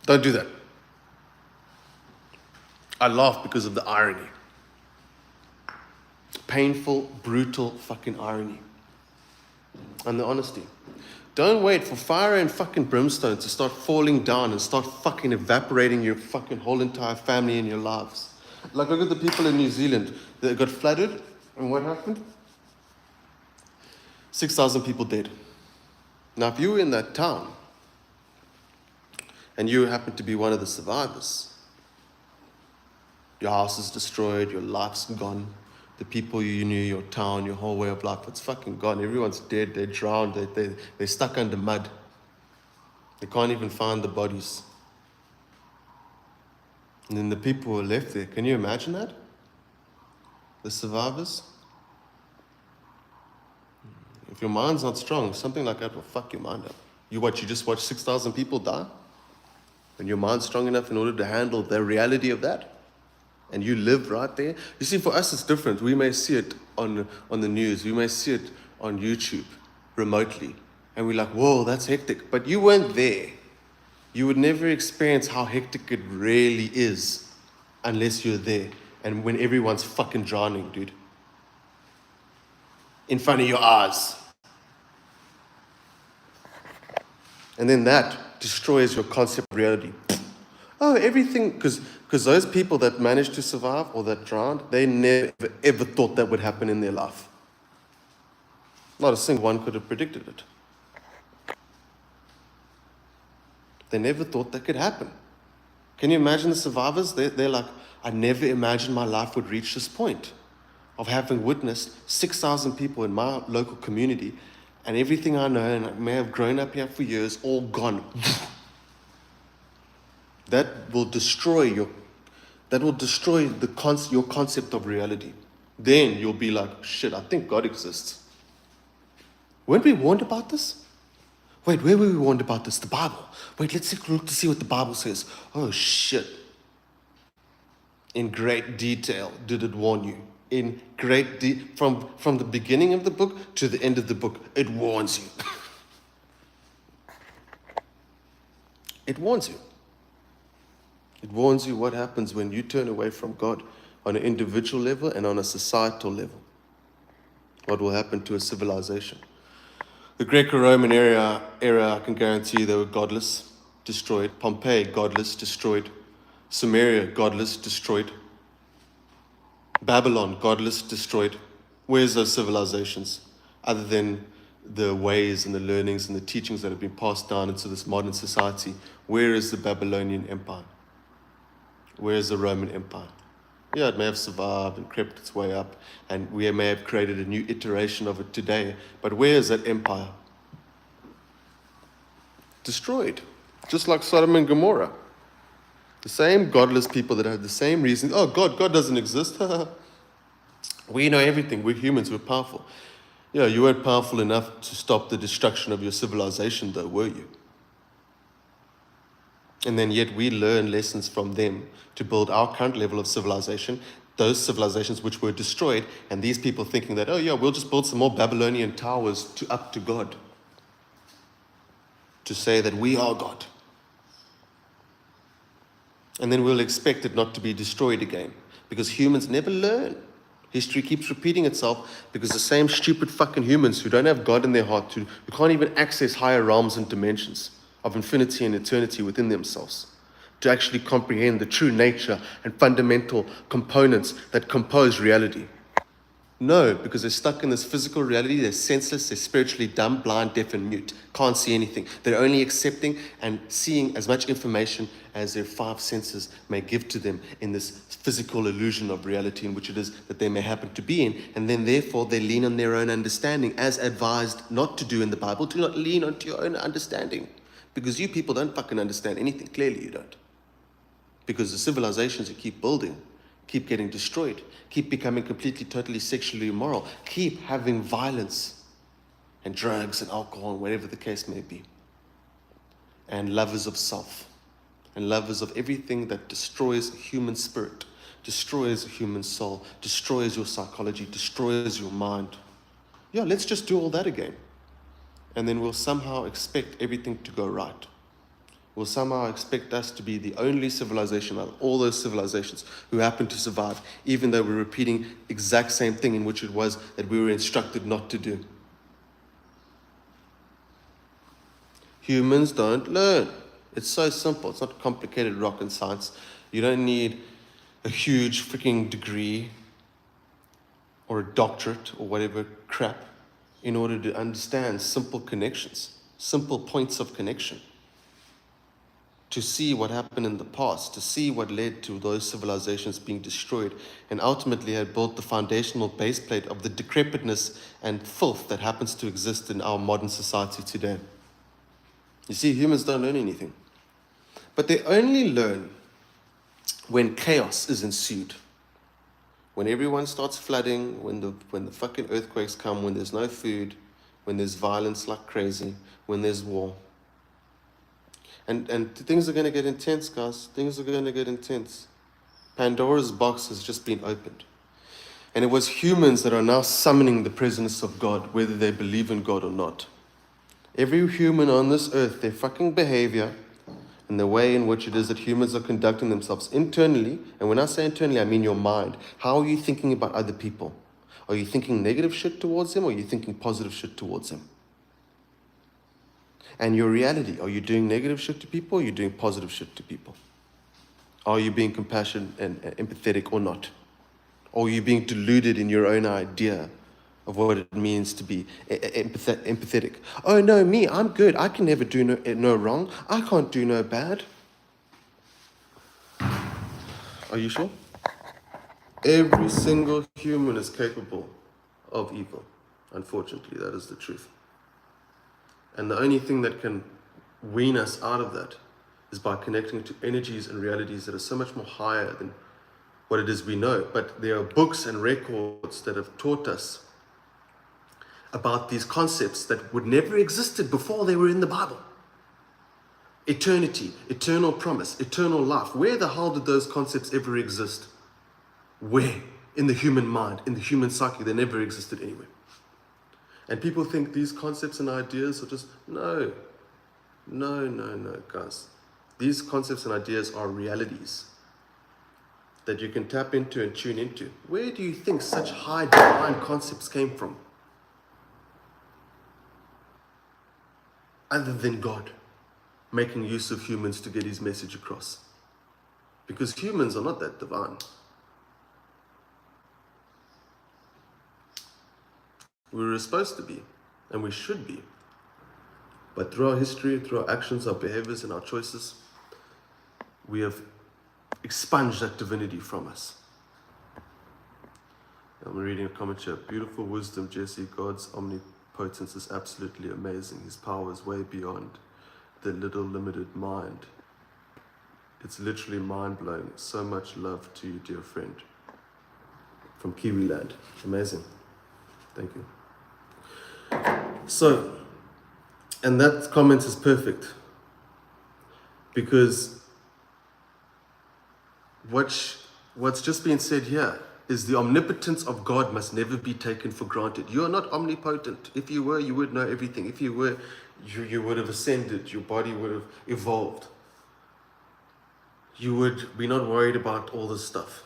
Don't do that. I laugh because of the irony. Painful, brutal fucking irony. And the honesty. Don't wait for fire and fucking brimstone to start falling down and start fucking evaporating your fucking whole entire family and your lives. Like, look at the people in New Zealand that got flooded, and what happened? 6,000 people dead. Now, if you were in that town, and you happen to be one of the survivors, your house is destroyed, your life's gone, the people you knew, your town, your whole way of life, it's fucking gone. Everyone's dead, they're drowned, they're stuck under mud. They can't even find the bodies. And then the people who are left there, can you imagine that? The survivors? If your mind's not strong, something like that will fuck your mind up. You just watch 6,000 people die? And your mind's strong enough in order to handle the reality of that? And you live right there? You see, for us it's different. We may see it on the news. We may see it on YouTube remotely. And we're like, whoa, that's hectic. But you weren't there. You would never experience how hectic it really is unless you're there. And when everyone's fucking drowning, dude. In front of your eyes. And then that destroys your concept of reality. Oh, everything, because those people that managed to survive or that drowned, they never ever thought that would happen in their life. Not a single one could have predicted it. They never thought that could happen. Can you imagine the survivors? They're like, I never imagined my life would reach this point of having witnessed 6,000 people in my local community, and everything I know, and I may have grown up here for years, all gone. That will destroy your concept of reality. Then you'll be like, shit, I think God exists. Weren't we warned about this? Wait, where were we warned about this? The Bible. Wait, let's look to see what the Bible says. Oh shit. In great detail did it warn you. In great from the beginning of the book to the end of the book, it warns you. It warns you. It warns you what happens when you turn away from God on an individual level and on a societal level. What will happen to a civilization? The Greco-Roman era, I can guarantee you they were godless, destroyed. Pompeii, godless, destroyed. Samaria, godless, destroyed. Babylon, godless, destroyed. Where's those civilizations? Other than the ways and the learnings and the teachings that have been passed down into this modern society, where is the Babylonian Empire? Where is the Roman Empire? Yeah, it may have survived and crept its way up, and we may have created a new iteration of it today, but where is that empire? Destroyed. Just like Sodom and Gomorrah. The same godless people that had the same reason. Oh, God doesn't exist. We know everything. We're humans. We're powerful. Yeah, you weren't powerful enough to stop the destruction of your civilization, though, were you? And then yet we learn lessons from them to build our current level of civilization, those civilizations which were destroyed, and these people thinking that, oh yeah, we'll just build some more Babylonian towers up to God. To say that we are God. And then we'll expect it not to be destroyed again. Because humans never learn. History keeps repeating itself because the same stupid fucking humans who don't have God in their heart, who can't even access higher realms and dimensions of infinity and eternity within themselves, to actually comprehend the true nature and fundamental components that compose reality. No, because they're stuck in this physical reality, they're senseless, they're spiritually dumb, blind, deaf, and mute, can't see anything. They're only accepting and seeing as much information as their five senses may give to them in this physical illusion of reality in which it is that they may happen to be in, and then therefore they lean on their own understanding, as advised not to do in the Bible. Do not lean onto your own understanding. Because you people don't fucking understand anything. Clearly you don't. Because the civilizations you keep building keep getting destroyed, keep becoming completely, totally sexually immoral, keep having violence and drugs and alcohol and whatever the case may be. And lovers of self and lovers of everything that destroys a human spirit, destroys a human soul, destroys your psychology, destroys your mind. Yeah, let's just do all that again. And then we'll somehow expect everything to go right. We'll somehow expect us to be the only civilization out of all those civilizations who happen to survive, even though we're repeating exact same thing in which it was that we were instructed not to do. Humans don't learn. It's so simple. It's not complicated rocket science. You don't need a huge freaking degree or a doctorate or whatever crap in order to understand simple connections, simple points of connection. To see what happened in the past, to see what led to those civilizations being destroyed, and ultimately had built the foundational base plate of the decrepitness and filth that happens to exist in our modern society today. You see, humans don't learn anything. But they only learn when chaos is ensued. When everyone starts flooding, when the fucking earthquakes come, when there's no food, when there's violence like crazy, when there's war. And things are going to get intense, guys. Things are going to get intense. Pandora's box has just been opened. And it was humans that are now summoning the presence of God, whether they believe in God or not. Every human on this earth, their fucking behavior and the way in which it is that humans are conducting themselves internally, and when I say internally, I mean your mind. How are you thinking about other people? Are you thinking negative shit towards them, or are you thinking positive shit towards them? And your reality, are you doing negative shit to people, or are you doing positive shit to people? Are you being compassionate and empathetic or not? Or are you being deluded in your own idea of what it means to be empathetic? Oh no, me, I'm good. I can never do no wrong. I can't do no bad. Are you sure? Every single human is capable of evil. Unfortunately, that is the truth. And the only thing that can wean us out of that is by connecting to energies and realities that are so much more higher than what it is we know. But there are books and records that have taught us about these concepts that would never existed before they were in the Bible. Eternity, eternal promise, eternal life. Where the hell did those concepts ever exist? Where? In the human mind, in the human psyche. They never existed anywhere. And people think these concepts and ideas are just, no, guys. These concepts and ideas are realities that you can tap into and tune into. Where do you think such high divine concepts came from? Other than God making use of humans to get his message across. Because humans are not that divine. We were supposed to be, and we should be. But through our history, through our actions, our behaviors, and our choices, we have expunged that divinity from us. I'm reading a comment here. Beautiful wisdom, Jesse. God's omnipotence is absolutely amazing. His power is way beyond the little limited mind. It's literally mind-blowing. So much love to you, dear friend. From Kiwi Land. Amazing. Thank you. So, and that comment is perfect. Because what's just been said here is the omnipotence of God must never be taken for granted. You are not omnipotent. If you were, you would know everything. If you were, you would have ascended. Your body would have evolved. You would be not worried about all this stuff.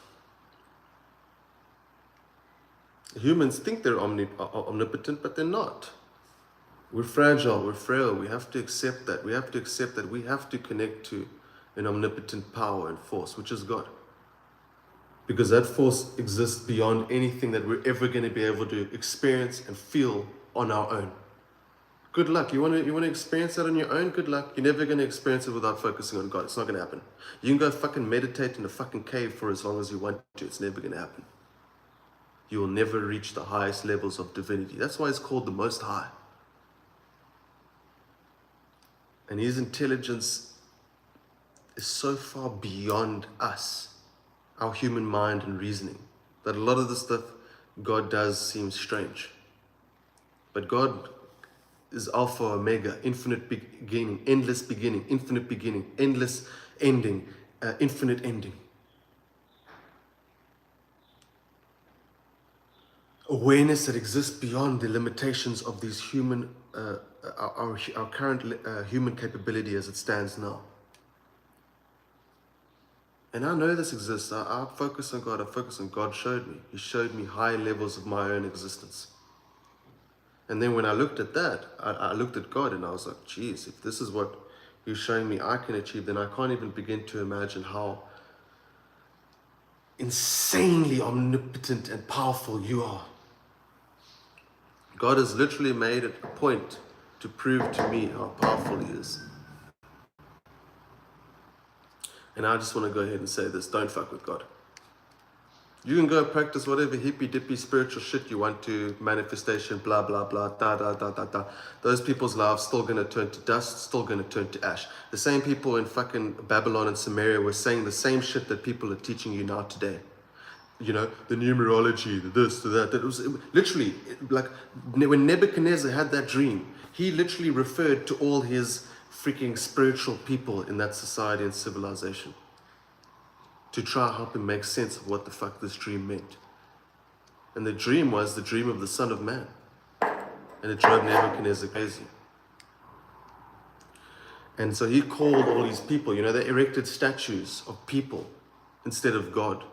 Humans think they're omnipotent, but they're not. We're fragile, we're frail. We have to accept that. We have to accept that we have to connect to an omnipotent power and force, which is God. Because that force exists beyond anything that we're ever going to be able to experience and feel on our own. Good luck. You want to experience that on your own? Good luck. You're never going to experience it without focusing on God. It's not going to happen. You can go fucking meditate in a fucking cave for as long as you want to. It's never going to happen. You will never reach the highest levels of divinity. That's why it's called the Most High. And his intelligence is so far beyond us, our human mind and reasoning, that a lot of the stuff God does seems strange. But God is Alpha, Omega, infinite beginning, endless ending, infinite ending. Awareness that exists beyond the limitations of these human, our current human capability as it stands now. And I know this exists. I focus on God. I focus on God showed me. He showed me high levels of my own existence. And then when I looked at that, I looked at God and I was like, geez, if this is what He's showing me I can achieve, then I can't even begin to imagine how insanely omnipotent and powerful you are. God has literally made it a point to prove to me how powerful He is. And I just want to go ahead and say this, don't fuck with God. You can go practice whatever hippy-dippy spiritual shit you want to, manifestation, blah, blah, blah, da. Those people's lives still going to turn to dust, still going to turn to ash. The same people in fucking Babylon and Samaria were saying the same shit that people are teaching you now today. You know, the numerology, the this, the that. It was literally, like, when Nebuchadnezzar had that dream, he literally referred to all his freaking spiritual people in that society and civilization to try help him make sense of what the fuck this dream meant. And the dream was the dream of the Son of Man. And it drove Nebuchadnezzar crazy. And so he called all these people, you know, they erected statues of people instead of God.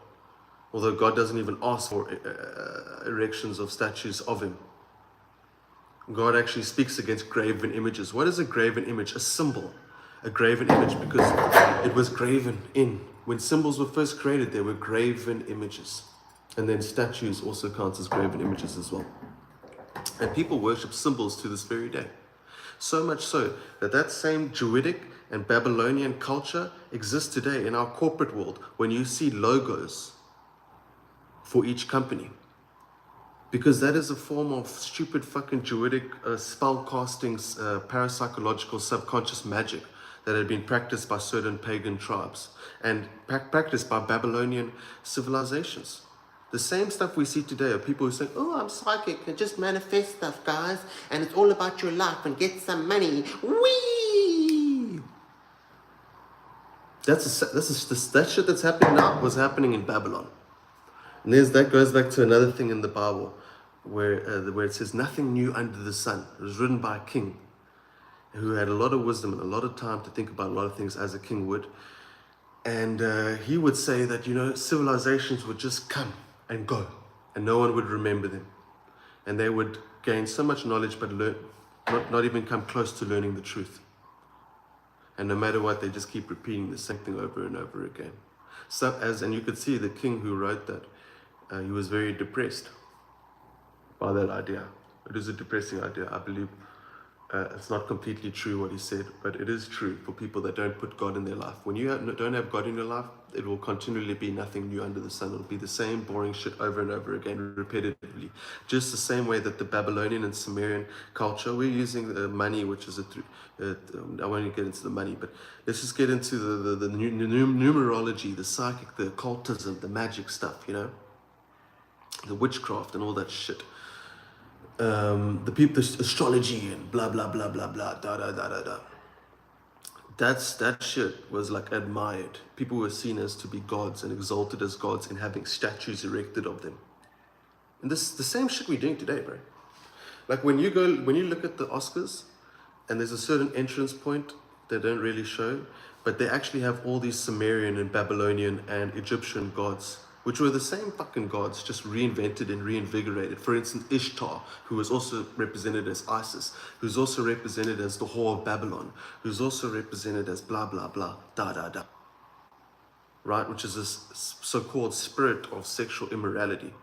Although God doesn't even ask for erections of statues of him. God actually speaks against graven images. What is a graven image? A symbol. A graven image because it was graven in. When symbols were first created, they were graven images. And then statues also count as graven images as well. And people worship symbols to this very day. So much so that that same Druidic and Babylonian culture exists today in our corporate world when you see logos for each company. Because that is a form of stupid fucking Druidic spell casting, parapsychological subconscious magic that had been practiced by certain pagan tribes and practiced by Babylonian civilizations. The same stuff we see today are people who say, oh, I'm psychic, and just manifest stuff, guys, and it's all about your life and get some money. Whee! That shit that's happening now was happening in Babylon. And that goes back to another thing in the Bible where it says nothing new under the sun. It was written by a king who had a lot of wisdom and a lot of time to think about a lot of things as a king would. And he would say that, you know, civilizations would just come and go and no one would remember them. And they would gain so much knowledge but not even come close to learning the truth. And no matter what, they just keep repeating the same thing over and over again. And you could see the king who wrote that, he was very depressed by that idea. It is a depressing idea. I believe it's not completely true what he said, but it is true for people that don't put God in their life. When you don't have God in your life, it will continually be nothing new under the sun. It'll be the same boring shit over and over again, repetitively. Just the same way that the Babylonian and Sumerian culture, we're using money, which is I won't get into the money, but let's just get into the numerology, the psychic, the occultism, the magic stuff, you know? The witchcraft and all that shit. The astrology and blah blah blah blah blah da. That shit was like admired. People were seen as to be gods and exalted as gods and having statues erected of them. And this the same shit we're doing today, bro. Like when you look at the Oscars and there's a certain entrance point they don't really show, but they actually have all these Sumerian and Babylonian and Egyptian gods, which were the same fucking gods, just reinvented and reinvigorated. For instance, Ishtar, who was also represented as Isis, who's also represented as the whore of Babylon, who's also represented as blah, blah, blah, da. Right? Which is this so-called spirit of sexual immorality.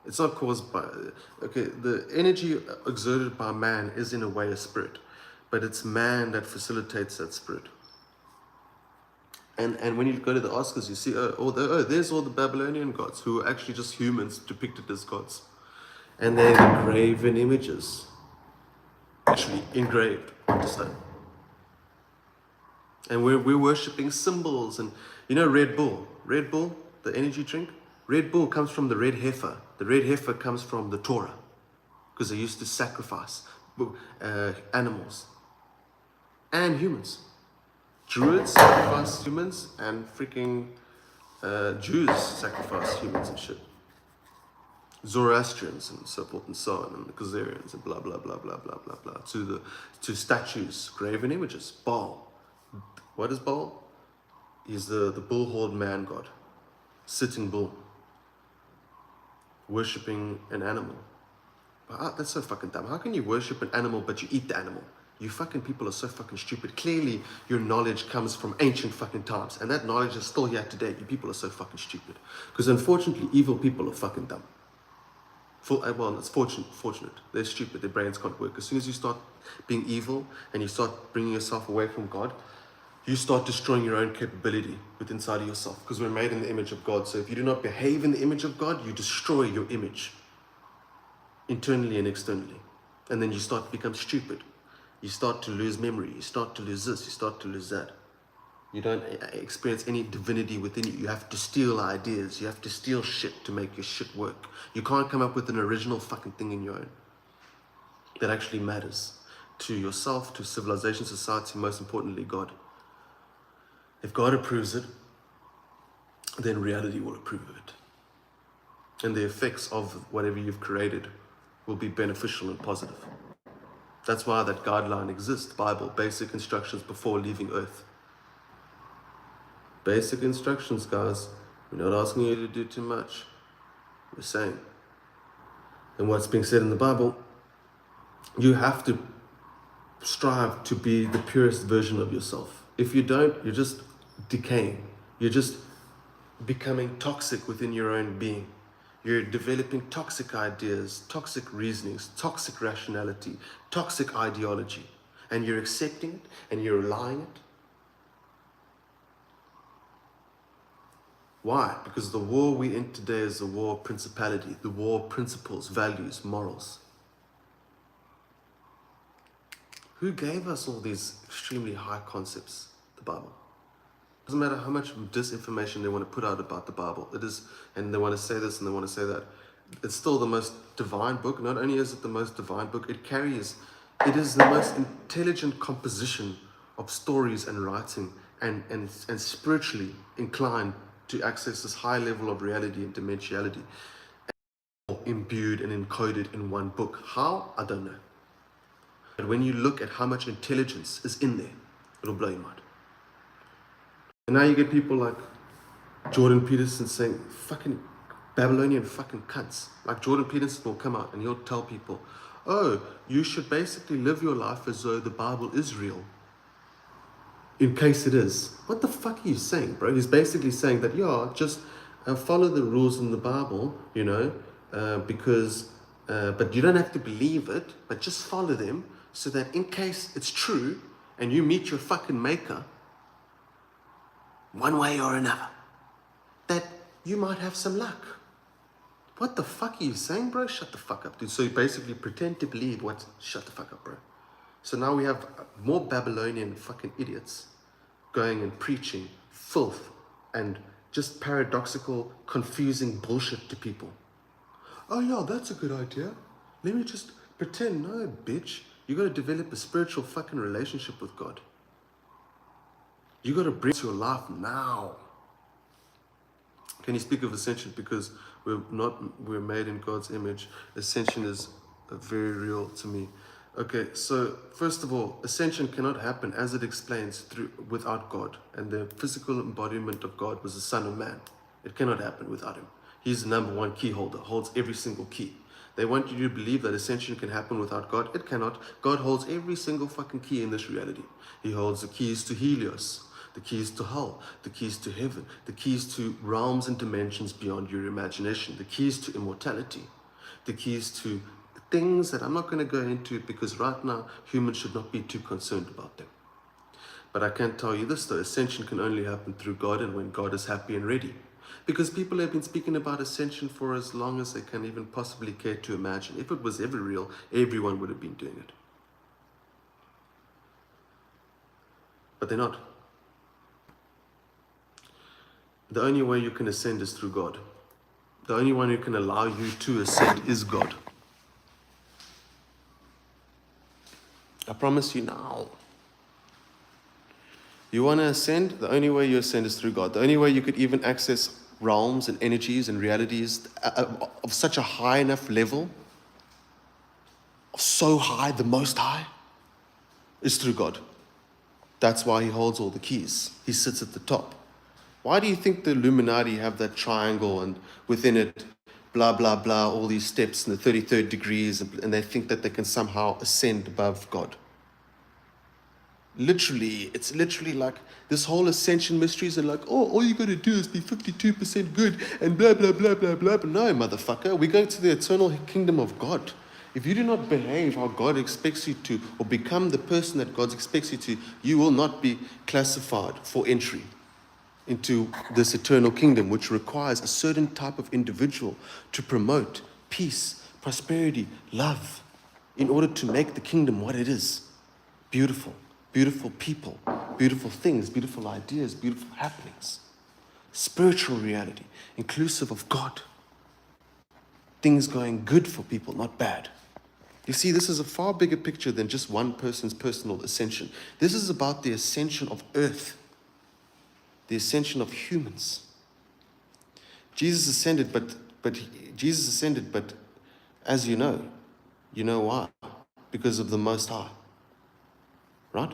It's not caused by, the energy exerted by man is in a way a spirit, but it's man that facilitates that spirit. And when you go to the Oscars, you see, there's all the Babylonian gods who are actually just humans depicted as gods. And they're the graven images, actually engraved onto stone. And we're worshipping symbols. And you know Red Bull? Red Bull, the energy drink? Red Bull comes from the red heifer. The red heifer comes from the Torah. Because they used to sacrifice animals and humans. Druids sacrifice humans, and freaking Jews sacrifice humans and shit. Zoroastrians and so forth and so on, and the Khazarians and blah blah blah blah blah blah blah. To statues, graven images. Baal. What is Baal? He's the bull-horned man god, sitting bull, worshipping an animal. That's so fucking dumb. How can you worship an animal but you eat the animal? You fucking people are so fucking stupid. Clearly, your knowledge comes from ancient fucking times, and that knowledge is still here today. You people are so fucking stupid. Because unfortunately, evil people are fucking dumb. Well, it's fortunate. They're stupid. Their brains can't work. As soon as you start being evil and you start bringing yourself away from God, you start destroying your own capability within inside of yourself. Because we're made in the image of God. So if you do not behave in the image of God, you destroy your image, internally and externally. And then you start to become stupid. You start to lose memory. You start to lose this. You start to lose that. You don't experience any divinity within you. You have to steal ideas. You have to steal shit to make your shit work. You can't come up with an original fucking thing in your own that actually matters to yourself, to civilization, society, most importantly, God. If God approves it, then reality will approve of it. And the effects of whatever you've created will be beneficial and positive. That's why that guideline exists, Bible, basic instructions before leaving earth. Basic instructions, guys. We're not asking you to do too much. We're saying. And what's being said in the Bible, you have to strive to be the purest version of yourself. If you don't, you're just decaying. You're just becoming toxic within your own being. You're developing toxic ideas, toxic reasonings, toxic rationality, toxic ideology. And you're accepting it and you're allowing it. Why? Because the war we in today is a war of principality, the war of principles, values, morals. Who gave us all these extremely high concepts? The Bible. Doesn't matter how much disinformation they want to put out about the Bible. It is, and they want to say this and they want to say that. It's still the most divine book. Not only is it the most divine book, it is the most intelligent composition of stories and writing and spiritually inclined to access this high level of reality and dimensionality, imbued and encoded in one book. How? I don't know. But when you look at how much intelligence is in there, it'll blow your mind. And now you get people like Jordan Peterson saying, fucking Babylonian fucking cunts. Like Jordan Peterson will come out and he'll tell people, oh, you should basically live your life as though the Bible is real. In case it is. What the fuck are you saying, bro? He's basically saying that, yeah, just follow the rules in the Bible, you know, but you don't have to believe it, but just follow them so that in case it's true and you meet your fucking maker, one way or another, that you might have some luck. What the fuck are you saying, bro? Shut the fuck up, dude. So you basically pretend to believe what? Shut the fuck up, bro. So now we have more Babylonian fucking idiots going and preaching filth and just paradoxical, confusing bullshit to people. Oh yeah, that's a good idea. Let me just pretend. No, bitch. You gotta develop a spiritual fucking relationship with God. You gotta bring your life now. Can you speak of ascension? Because we're made in God's image. Ascension is very real to me. Okay, so first of all, ascension cannot happen, as it explains, without God. And the physical embodiment of God was the Son of Man. It cannot happen without him. He's the number one key holder, holds every single key. They want you to believe that ascension can happen without God. It cannot. God holds every single fucking key in this reality. He holds the keys to Helios, the keys to hell, the keys to heaven, the keys to realms and dimensions beyond your imagination, the keys to immortality, the keys to things that I'm not going to go into because right now humans should not be too concerned about them. But I can tell you this though, ascension can only happen through God and when God is happy and ready. Because people have been speaking about ascension for as long as they can even possibly care to imagine. If it was ever real, everyone would have been doing it. But they're not. the only way you can ascend is through God. The only one who can allow you to ascend is God. I promise you now. You want to ascend? The only way you ascend is through God. The only way you could even access realms and energies and realities of such a high enough level, so high, the most high, is through God. That's why he holds all the keys. He sits at the top. Why do you think the Illuminati have that triangle and within it, blah, blah, blah, all these steps and the 33rd degrees, and they think that they can somehow ascend above God? Literally, it's literally like this whole ascension mysteries are like, oh, all you got to do is be 52% good and blah, blah, blah, blah, blah. But no, motherfucker, we're going to the eternal kingdom of God. If you do not behave how God expects you to, or become the person that God expects you to, you will not be classified for entry into this eternal kingdom, which requires a certain type of individual to promote peace, prosperity, love, in order to make the kingdom what it is. Beautiful. Beautiful people, beautiful things, beautiful ideas, beautiful happenings. Spiritual reality, inclusive of God. Things going good for people, not bad. You see, this is a far bigger picture than just one person's personal ascension. This is about the ascension of earth, the ascension of humans. Jesus ascended, but as you know why? Because of the Most High. Right?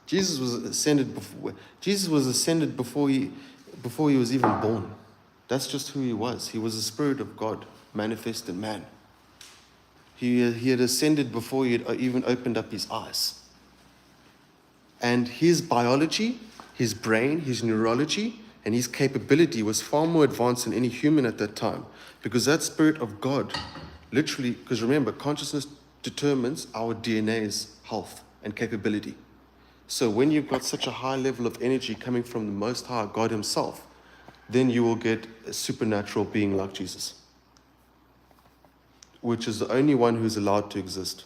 Jesus was ascended before he was even born. That's just who he was. He was the Spirit of God manifest in man. He had ascended before he had even opened up his eyes. And his biology, his brain, his neurology, and his capability was far more advanced than any human at that time. Because that Spirit of God, literally, because remember, consciousness determines our DNA's health and capability. So when you've got such a high level of energy coming from the Most High, God himself, then you will get a supernatural being like Jesus, which is the only one who's allowed to exist.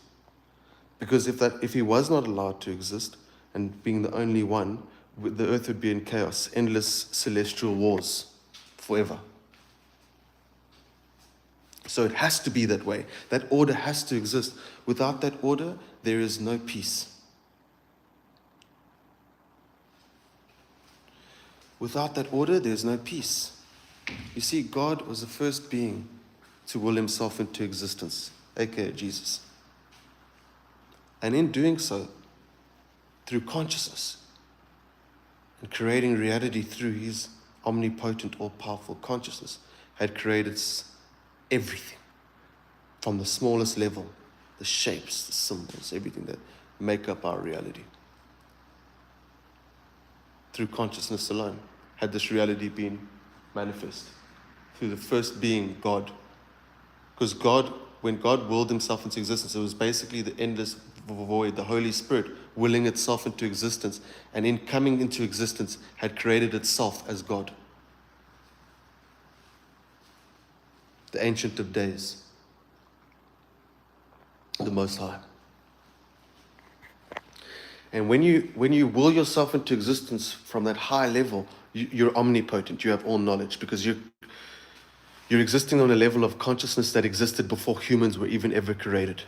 Because if he was not allowed to exist, and being the only one, the earth would be in chaos, endless celestial wars forever. So it has to be that way. That order has to exist. Without that order, there is no peace. Without that order, there's no peace. You see, God was the first being to will himself into existence, aka Jesus. And in doing so, through consciousness, and creating reality through his omnipotent, all-powerful consciousness, had created everything, from the smallest level, the shapes, the symbols, everything that make up our reality. Through consciousness alone, had this reality been manifest. Through the first being, God. Because God, when God willed himself into existence, it was basically the endless void, the Holy Spirit willing itself into existence, and in coming into existence, had created itself as God. The Ancient of Days. The Most High. And when you will yourself into existence from that high level, you're omnipotent. You have all knowledge because you're existing on a level of consciousness that existed before humans were even ever created.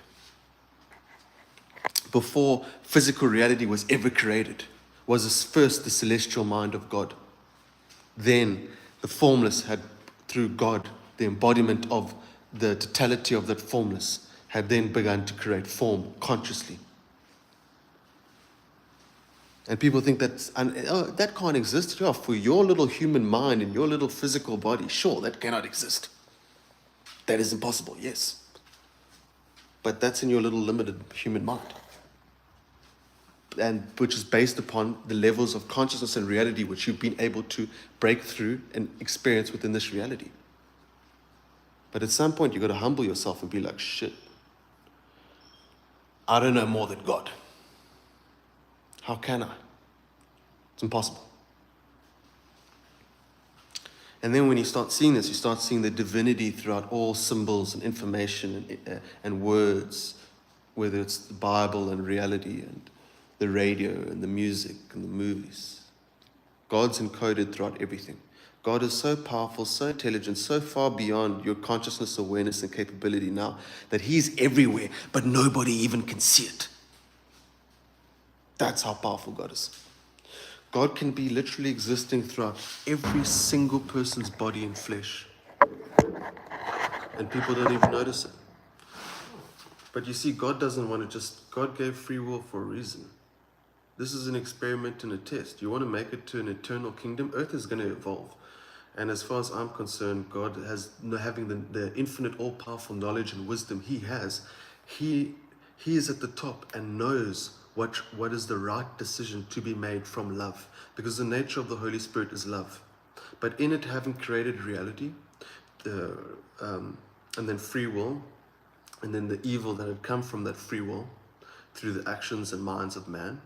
Before physical reality was ever created, was first the celestial mind of God. Then the formless had, through God, the embodiment of the totality of that formless, had then begun to create form consciously. And people think that can't exist. Yeah, for your little human mind and your little physical body, sure, that cannot exist. That is impossible, yes. But that's in your little limited human mind. And which is based upon the levels of consciousness and reality which you've been able to break through and experience within this reality. But at some point, you've got to humble yourself and be like, shit, I don't know more than God. How can I? It's impossible. And then when you start seeing this, you start seeing the divinity throughout all symbols and information and words, whether it's the Bible and reality and the radio and the music and the movies. God's encoded throughout everything. God is so powerful, so intelligent, so far beyond your consciousness, awareness, and capability now that He's everywhere, but nobody even can see it. That's how powerful God is. God can be literally existing throughout every single person's body and flesh, and people don't even notice it. But you see, God doesn't want to God gave free will for a reason. This is an experiment and a test. You want to make it to an eternal kingdom, earth is going to evolve. And as far as I'm concerned, God has, having the infinite, all-powerful knowledge and wisdom He has, He is at the top and knows what is the right decision to be made from love. Because the nature of the Holy Spirit is love. But in it having created reality, and then free will, and then the evil that had come from that free will through the actions and minds of man,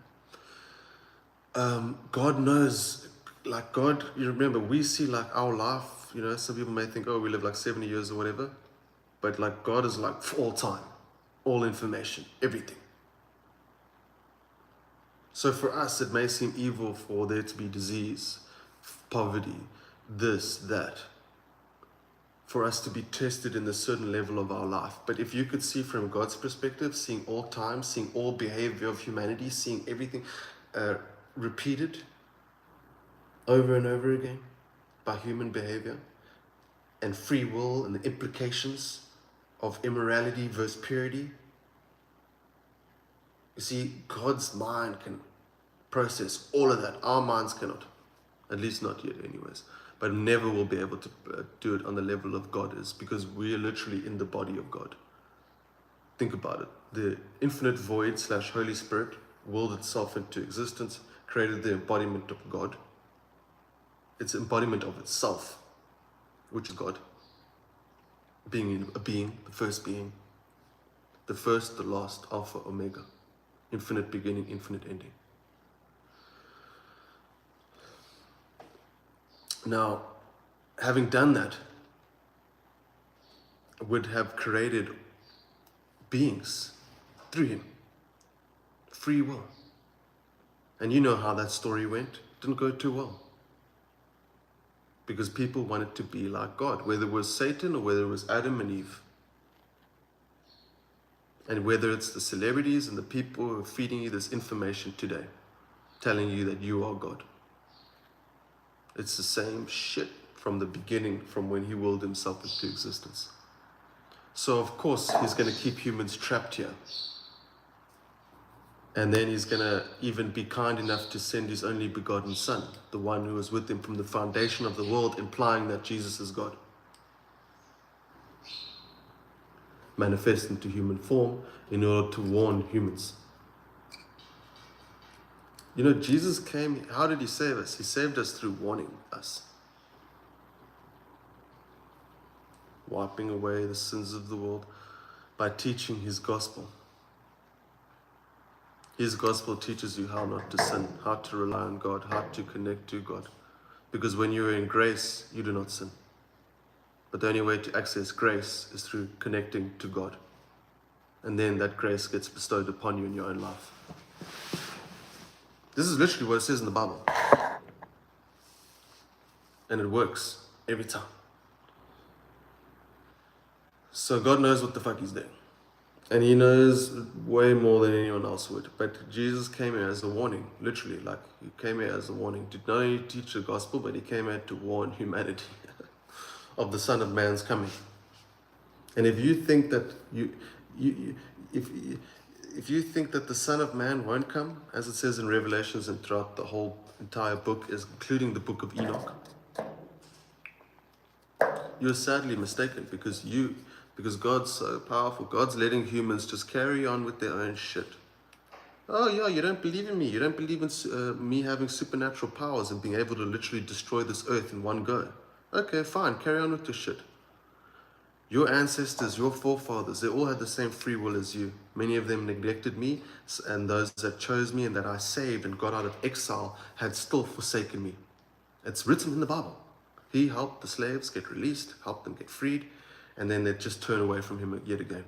God knows, like God, you remember, we see like our life, some people may think, oh, we live like 70 years or whatever, but like God is like for all time, all information, everything. So for us, it may seem evil for there to be disease, poverty, this, that, for us to be tested in a certain level of our life. But if you could see from God's perspective, seeing all time, seeing all behavior of humanity, seeing everything repeated over and over again by human behavior, and free will and the implications of immorality versus purity. You see, God's mind can process all of that. Our minds cannot, at least not yet anyways, but never will be able to do it on the level of God is, because we are literally in the body of God. Think about it. The infinite void / Holy Spirit willed itself into existence, created the embodiment of God. Its embodiment of itself, which is God. Being a being, the first, the last, Alpha, Omega. Infinite beginning, infinite ending. Now, having done that, would have created beings through Him. Free will. And you know how that story went. Didn't go too well. Because people wanted to be like God, whether it was Satan or whether it was Adam and Eve. And whether it's the celebrities and the people who are feeding you this information today, telling you that you are God. It's the same shit from the beginning, from when He willed Himself into existence. So of course, He's going to keep humans trapped here. And then He's going to even be kind enough to send His only begotten Son, the one who was with Him from the foundation of the world, implying that Jesus is God. Manifest into human form in order to warn humans. Jesus came, how did He save us? He saved us through warning us. Wiping away the sins of the world by teaching His gospel. His gospel teaches you how not to sin, how to rely on God, how to connect to God. Because when you are in grace, you do not sin. But the only way to access grace is through connecting to God. And then that grace gets bestowed upon you in your own life. This is literally what it says in the Bible. And it works every time. So God knows what the fuck He's doing. And He knows way more than anyone else would. But Jesus came here as a warning, literally. Like, He came here as a warning to not only teach the gospel, but He came here to warn humanity of the Son of Man's coming. And if you think that if you think that the Son of Man won't come, as it says in Revelations and throughout the whole entire book, including the book of Enoch, you're sadly mistaken, because God's so powerful. God's letting humans just carry on with their own shit. Oh yeah, you don't believe in me. You don't believe in me having supernatural powers and being able to literally destroy this earth in one go. Okay, fine, carry on with your shit. Your ancestors, your forefathers, they all had the same free will as you. Many of them neglected me, and those that chose me and that I saved and got out of exile had still forsaken me. It's written in the Bible. He helped the slaves get released, helped them get freed, and then they just turn away from Him yet again.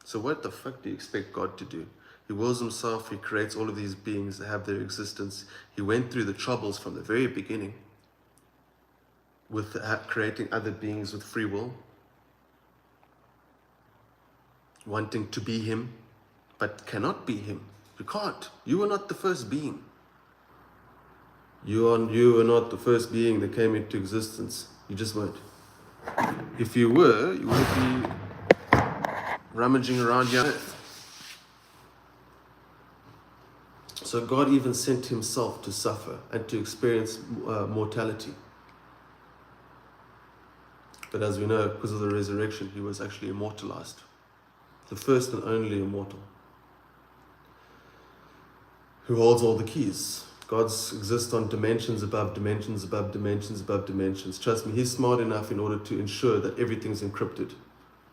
So what the fuck do you expect God to do? He wills himself, he creates all of these beings that have their existence. He went through the troubles from the very beginning with creating other beings with free will, wanting to be him, but cannot be him. You can't. You are not the first being. You are not the first being that came into existence. You just weren't. If you were, you would be rummaging around your earth. So God even sent himself to suffer and to experience mortality. But as we know, because of the resurrection, he was actually immortalized. The first and only immortal, who holds all the keys. Gods exist on dimensions above dimensions above dimensions above dimensions. Trust me, he's smart enough in order to ensure that everything's encrypted.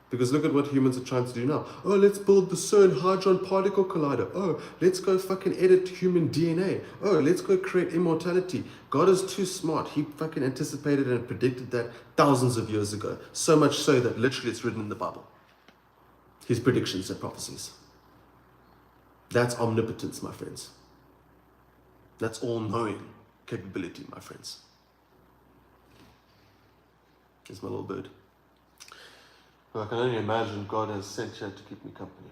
Because look at what humans are trying to do now. Oh, let's build the CERN Hadron Particle Collider. Oh, let's go fucking edit human DNA. Oh, let's go create immortality. God is too smart. He fucking anticipated and predicted that thousands of years ago. So much so that literally it's written in the Bible. His predictions and prophecies. That's omnipotence, my friends. That's all-knowing capability, my friends. Here's my little bird. I can only imagine God has sent you to keep me company.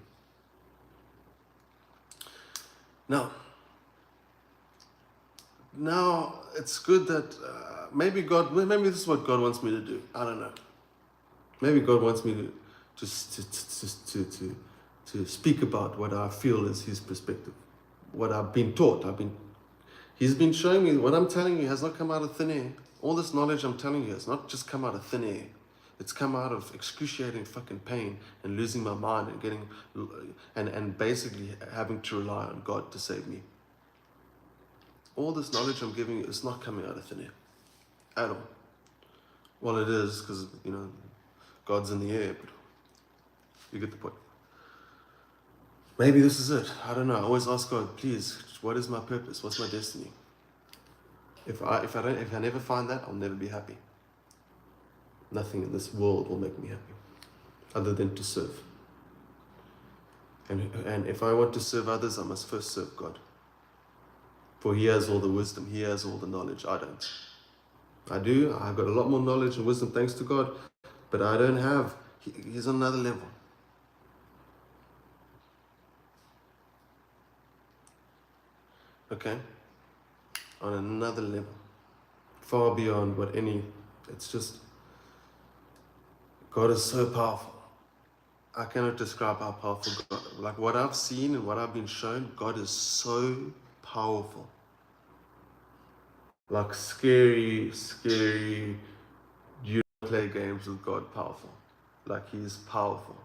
Now it's good that maybe this is what God wants me to do. I don't know. Maybe God wants me to speak about what I feel is his perspective, what I've been taught. He's been showing me what I'm telling you has not come out of thin air. All this knowledge I'm telling you has not just come out of thin air. It's come out of excruciating fucking pain and losing my mind and getting and basically having to rely on God to save me. All this knowledge I'm giving you is not coming out of thin air at all. Well, it is because God's in the air, but you get the point. Maybe this is it. I don't know. I always ask God, please, what is my purpose? What's my destiny? If I never find that, I'll never be happy. Nothing in this world will make me happy, other than to serve. And if I want to serve others, I must first serve God. For he has all the wisdom, he has all the knowledge. I don't. I've got a lot more knowledge and wisdom thanks to God, but I don't have. He's on another level. Okay? On another level. Far beyond what it's just, God is so powerful. I cannot describe how powerful God is. Like what I've seen and what I've been shown, God is so powerful. Like scary, you don't play games with God powerful. Like he's powerful.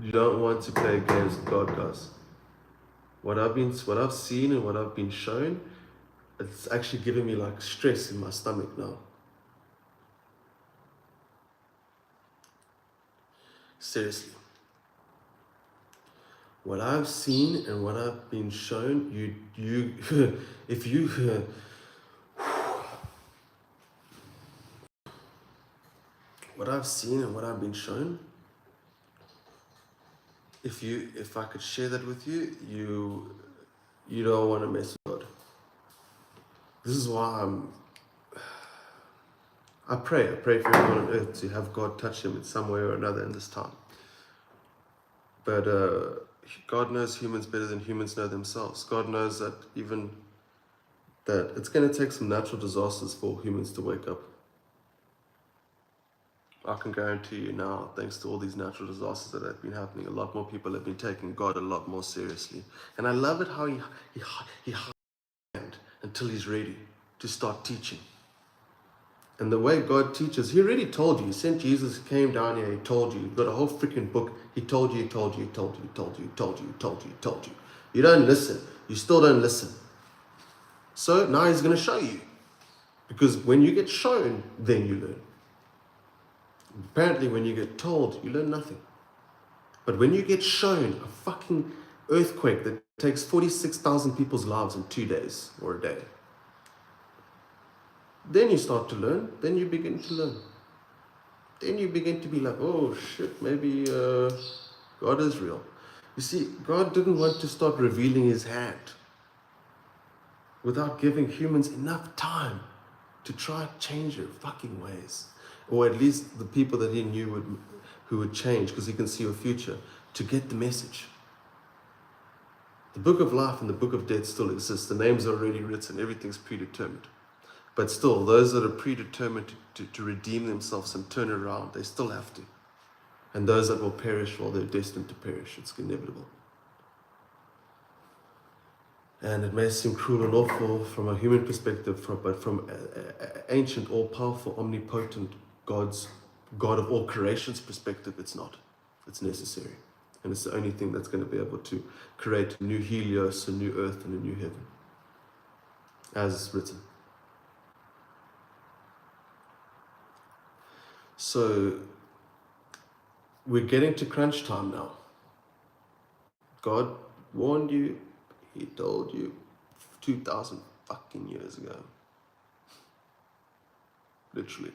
You don't want to play games with God, guys. What I've seen and what I've been shown, it's actually giving me like stress in my stomach now. Seriously. What I've seen and what I've been shown, what I've seen and what I've been shown, if I could share that with you, you don't want to mess with God. This is why I pray for everyone on earth to have God touch him in some way or another in this time. But God knows humans better than humans know themselves. God knows that that it's going to take some natural disasters for humans to wake up. I can guarantee you now, thanks to all these natural disasters that have been happening, a lot more people have been taking God a lot more seriously. And I love it how he hides until he's ready to start teaching. And the way God teaches, he already told you. He sent Jesus, he came down here, he told you. You've got a whole freaking book. He told you. You don't listen. You still don't listen. So now he's going to show you. Because when you get shown, then you learn. Apparently when you get told, you learn nothing. But when you get shown a fucking earthquake that takes 46,000 people's lives in 2 days or a day, then you start to learn, then you begin to learn. Then you begin to be like, oh shit, maybe God is real. You see, God didn't want to start revealing his hand without giving humans enough time to try and change their fucking ways. Or at least the people that he knew who would change, because he can see a future, to get the message. The book of life and the book of death still exists. The names are already written. Everything's predetermined. But still, those that are predetermined to redeem themselves and turn around, they still have to. And those that will perish, well, they're destined to perish. It's inevitable. And it may seem cruel and awful from a human perspective, but from ancient, all-powerful, omnipotent God of all creation's perspective, it's not. It's necessary. And it's the only thing that's going to be able to create a new Helios, a new earth, and a new heaven, as written. So, we're getting to crunch time now. God warned you. He told you 2,000 fucking years ago. Literally.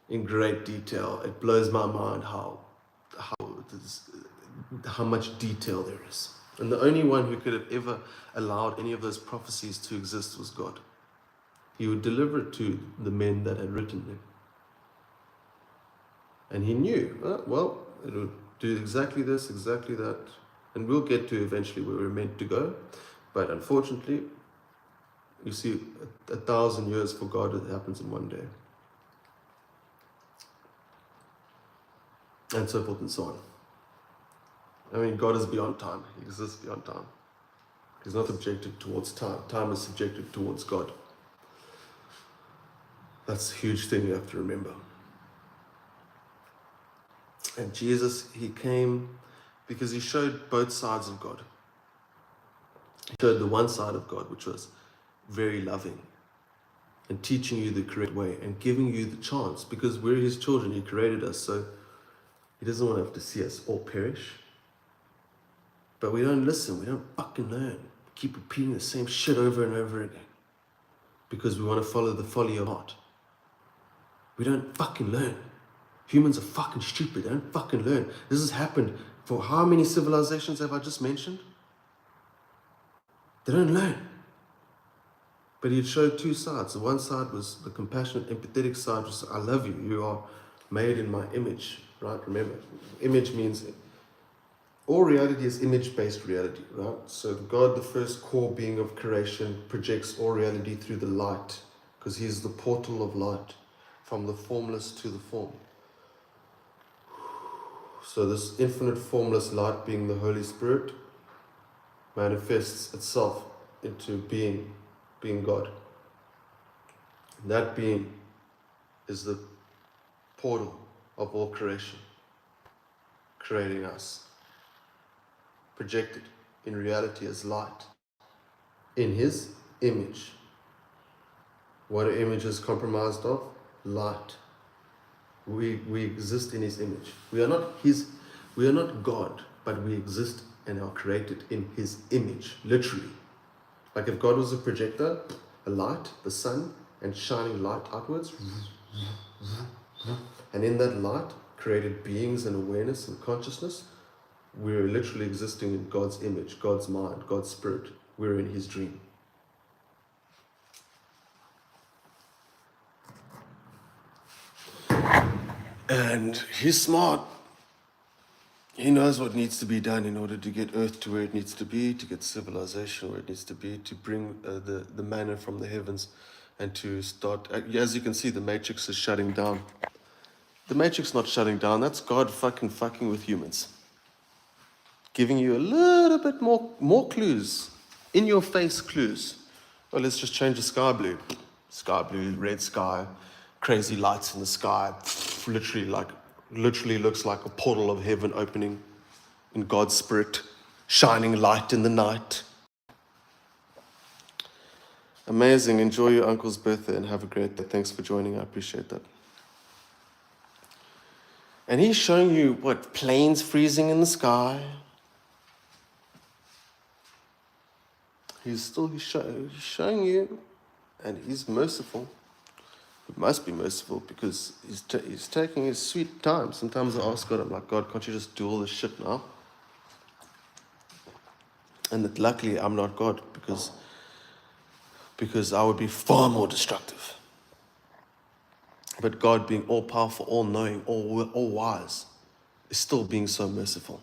In great detail. It blows my mind how much detail there is. And the only one who could have ever allowed any of those prophecies to exist was God. He would deliver it to the men that had written them. And he knew, well, it would do exactly this, exactly that. And we'll get to eventually where we're meant to go. But unfortunately, you see, 1,000 years for God, it happens in one day. And so forth and so on. I mean, God is beyond time. He exists beyond time. He's not subjected towards time. Time is subjected towards God. That's a huge thing you have to remember. And Jesus, he came because he showed both sides of God. He showed the one side of God, which was very loving and teaching you the correct way and giving you the chance, because we're his children. He created us, so he doesn't want to have to see us all perish. But we don't listen. We don't fucking learn. We keep repeating the same shit over and over again because we want to follow the folly of heart. We don't fucking learn. Humans are fucking stupid. They don't fucking learn. This has happened for how many civilizations have I just mentioned? They don't learn. But he showed two sides. The one side was the compassionate, empathetic side, was I love you. You are made in my image, right? Remember, image means all reality is image-based reality, right? So God, the first core being of creation, projects all reality through the light, because he's the portal of light, from the formless to the form. So this infinite formless light, being the Holy Spirit, manifests itself into being God. And that being is the portal of all creation, creating us, projected in reality as light, in his image. What are images comprised of? Light. We exist in his image. We are not God, but we exist and are created in his image, literally. Like if God was a projector, a light, the sun, and shining light outwards, and in that light created beings and awareness and consciousness, we're literally existing in God's image, God's mind, God's spirit. We're in his dream. And he's smart. He knows what needs to be done in order to get Earth to where it needs to be, to get civilization where it needs to be, to bring the manna from the heavens, and to start. As you can see, the Matrix is shutting down. The Matrix not shutting down. That's God fucking with humans, giving you a little bit more clues, in your face clues. Well, let's just change the sky blue, red sky, crazy lights in the sky, literally looks like a portal of heaven opening in God's spirit, shining light in the night. Amazing. Enjoy your uncle's birthday and have a great day. Thanks for joining. I appreciate that. And he's showing you what? Planes freezing in the sky. He's showing you, and he's merciful. He must be merciful because he's taking his sweet time. Sometimes I ask God, I'm like, God, can't you just do all this shit now? And that luckily I'm not God, because I would be far more destructive. But God, being all powerful, all knowing, all wise, is still being so merciful.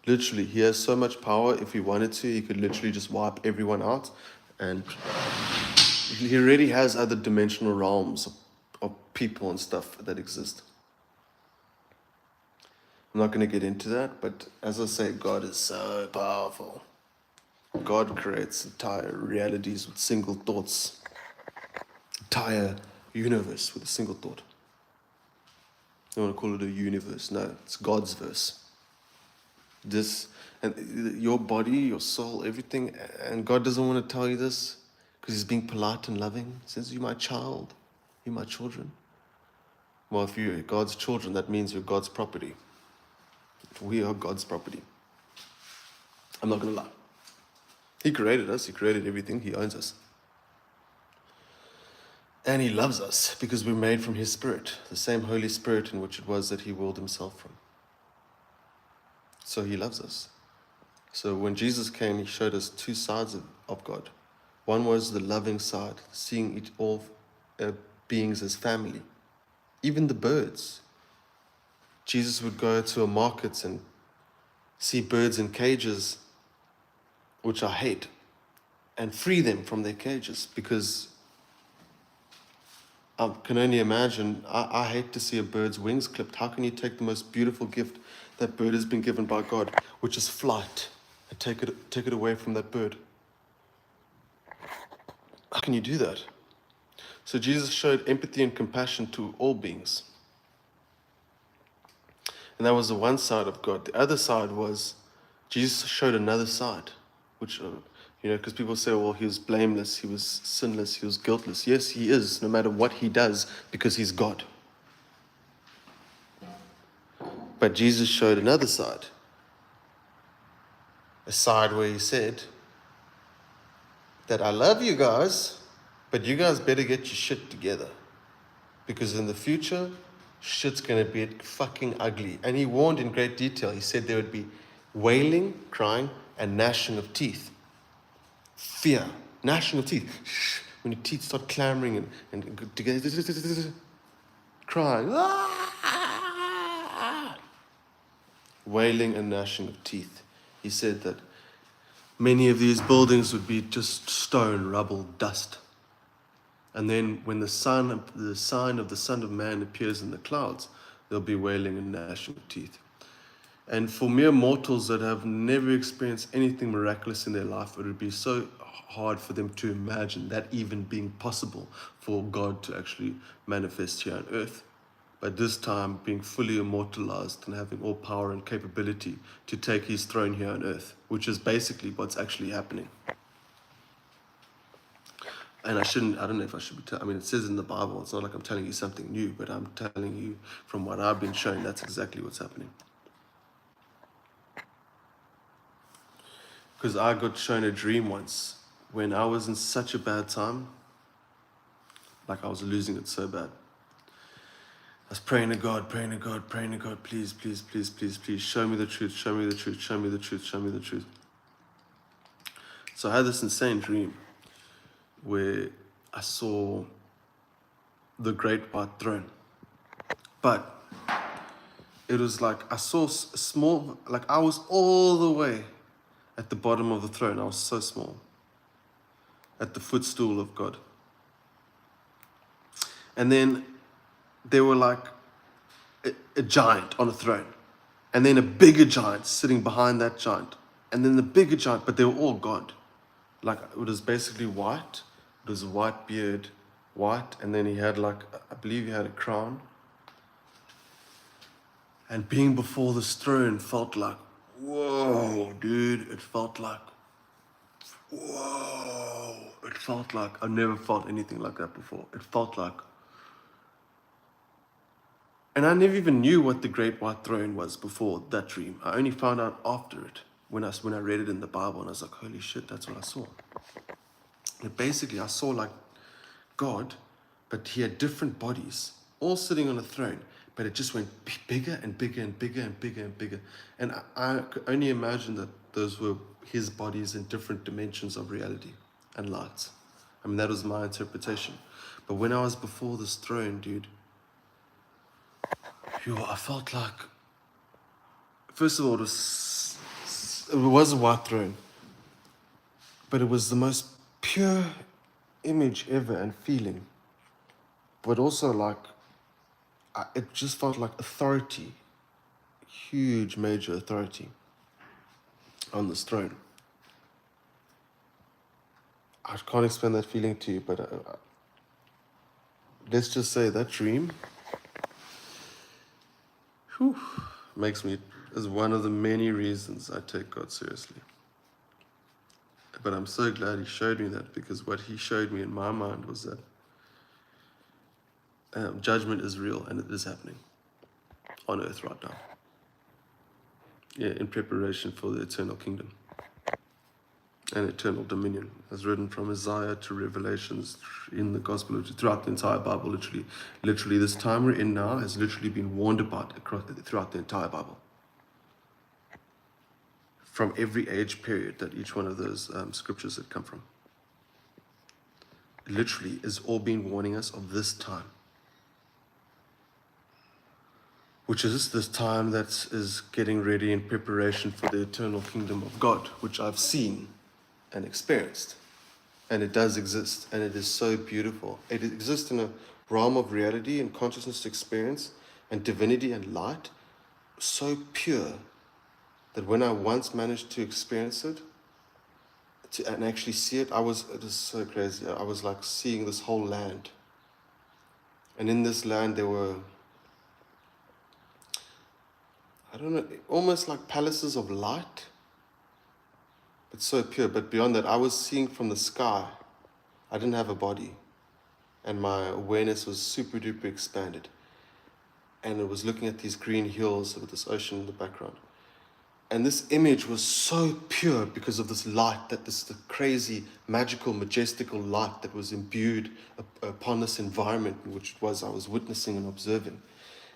Literally, he has so much power. If he wanted to, he could literally just wipe everyone out. And he already has other dimensional realms of people and stuff that exist. I'm not going to get into that, but as I say, God is so powerful. God creates entire realities with single thoughts, entire universe with a single thought. You want to call it a universe? No, it's God's verse. This, and your body, your soul, everything, and God doesn't want to tell you this because he's being polite and loving. He says, you're my child, you're my children. Well, if you're God's children, that means you're God's property. We are God's property. I'm not going to lie. He created us. He created everything. He owns us. And he loves us because we're made from his spirit, the same Holy Spirit in which it was that he willed himself from. So he loves us. So when Jesus came, he showed us two sides of God. One was the loving side, seeing all beings as family. Even the birds. Jesus would go to a market and see birds in cages, which I hate, and free them from their cages, because I can only imagine, I hate to see a bird's wings clipped. How can you take the most beautiful gift that bird has been given by God, which is flight, and take it away from that bird? How can you do that? So Jesus showed empathy and compassion to all beings. And that was the one side of God. The other side was Jesus showed another side, which, because people say, well, he was blameless, he was sinless, he was guiltless. Yes, he is, no matter what he does, because he's God. But Jesus showed another side. A side where he said that I love you guys, but you guys better get your shit together. Because in the future, shit's going to be fucking ugly. And he warned in great detail. He said there would be wailing, crying, and gnashing of teeth. Fear. Gnashing of teeth. When your teeth start clamoring and together, crying. Wailing and gnashing of teeth. He said that many of these buildings would be just stone, rubble, dust. And then when the sign of the Son of Man appears in the clouds, there'll be wailing and gnashing of teeth. And for mere mortals that have never experienced anything miraculous in their life, it would be so hard for them to imagine that even being possible for God to actually manifest here on earth. But this time being fully immortalized and having all power and capability to take his throne here on earth, which is basically what's actually happening. And I don't know if I should be it says in the Bible, it's not like I'm telling you something new, but I'm telling you from what I've been shown, that's exactly what's happening. Because I got shown a dream once when I was in such a bad time, like I was losing it so bad. I was praying to God, please, please, please, please, please, show me the truth, show me the truth, show me the truth, show me the truth. So I had this insane dream where I saw the great white throne. But it was like I saw a small, like I was all the way at the bottom of the throne. I was so small. At the footstool of God. And then there were like a giant on a throne. And then a bigger giant sitting behind that giant. And then the bigger giant, but they were all God. Like it was basically white. It was a white beard, white. And then he had I believe he had a crown. And being before this throne felt like, whoa, dude. It felt like, whoa. It felt like, I've never felt anything like that before. It felt like, and I never even knew what the great white throne was before that dream. I only found out after it, when I read it in the Bible, and I was like, holy shit, that's what I saw. And basically, I saw like God, but he had different bodies, all sitting on a throne, But it just went bigger and bigger and bigger and bigger and bigger. And I could only imagine that those were his bodies in different dimensions of reality and light. I mean, that was my interpretation. But when I was before this throne, dude, I felt like, first of all, it was a white throne, but it was the most pure image ever and feeling. But also like, it just felt like authority, huge major authority on this throne. I can't explain that feeling to you, but let's just say that dream is one of the many reasons I take God seriously. But I'm so glad he showed me that, because what he showed me in my mind was that judgment is real and it is happening on earth right now. Yeah, in preparation for the eternal kingdom and eternal dominion, as written from Isaiah to Revelations in the Gospel, throughout the entire Bible. Literally, this time we're in now has literally been warned about throughout the entire Bible, from every age period that each one of those scriptures had come from. It literally is all been warning us of this time, which is this time that is getting ready in preparation for the eternal kingdom of God, which I've seen and experienced. And it does exist, and it is so beautiful. It exists in a realm of reality and consciousness experience and divinity and light, so pure that when I once managed to experience it and actually see it, it is so crazy. I was like seeing this whole land. And in this land there were, I don't know, almost like palaces of light. It's so pure. But beyond that, I was seeing from the sky. I didn't have a body. And my awareness was super duper expanded. And it was looking at these green hills with this ocean in the background. And this image was so pure because of this light, the crazy, magical, majestical light that was imbued upon this environment, which I was witnessing and observing.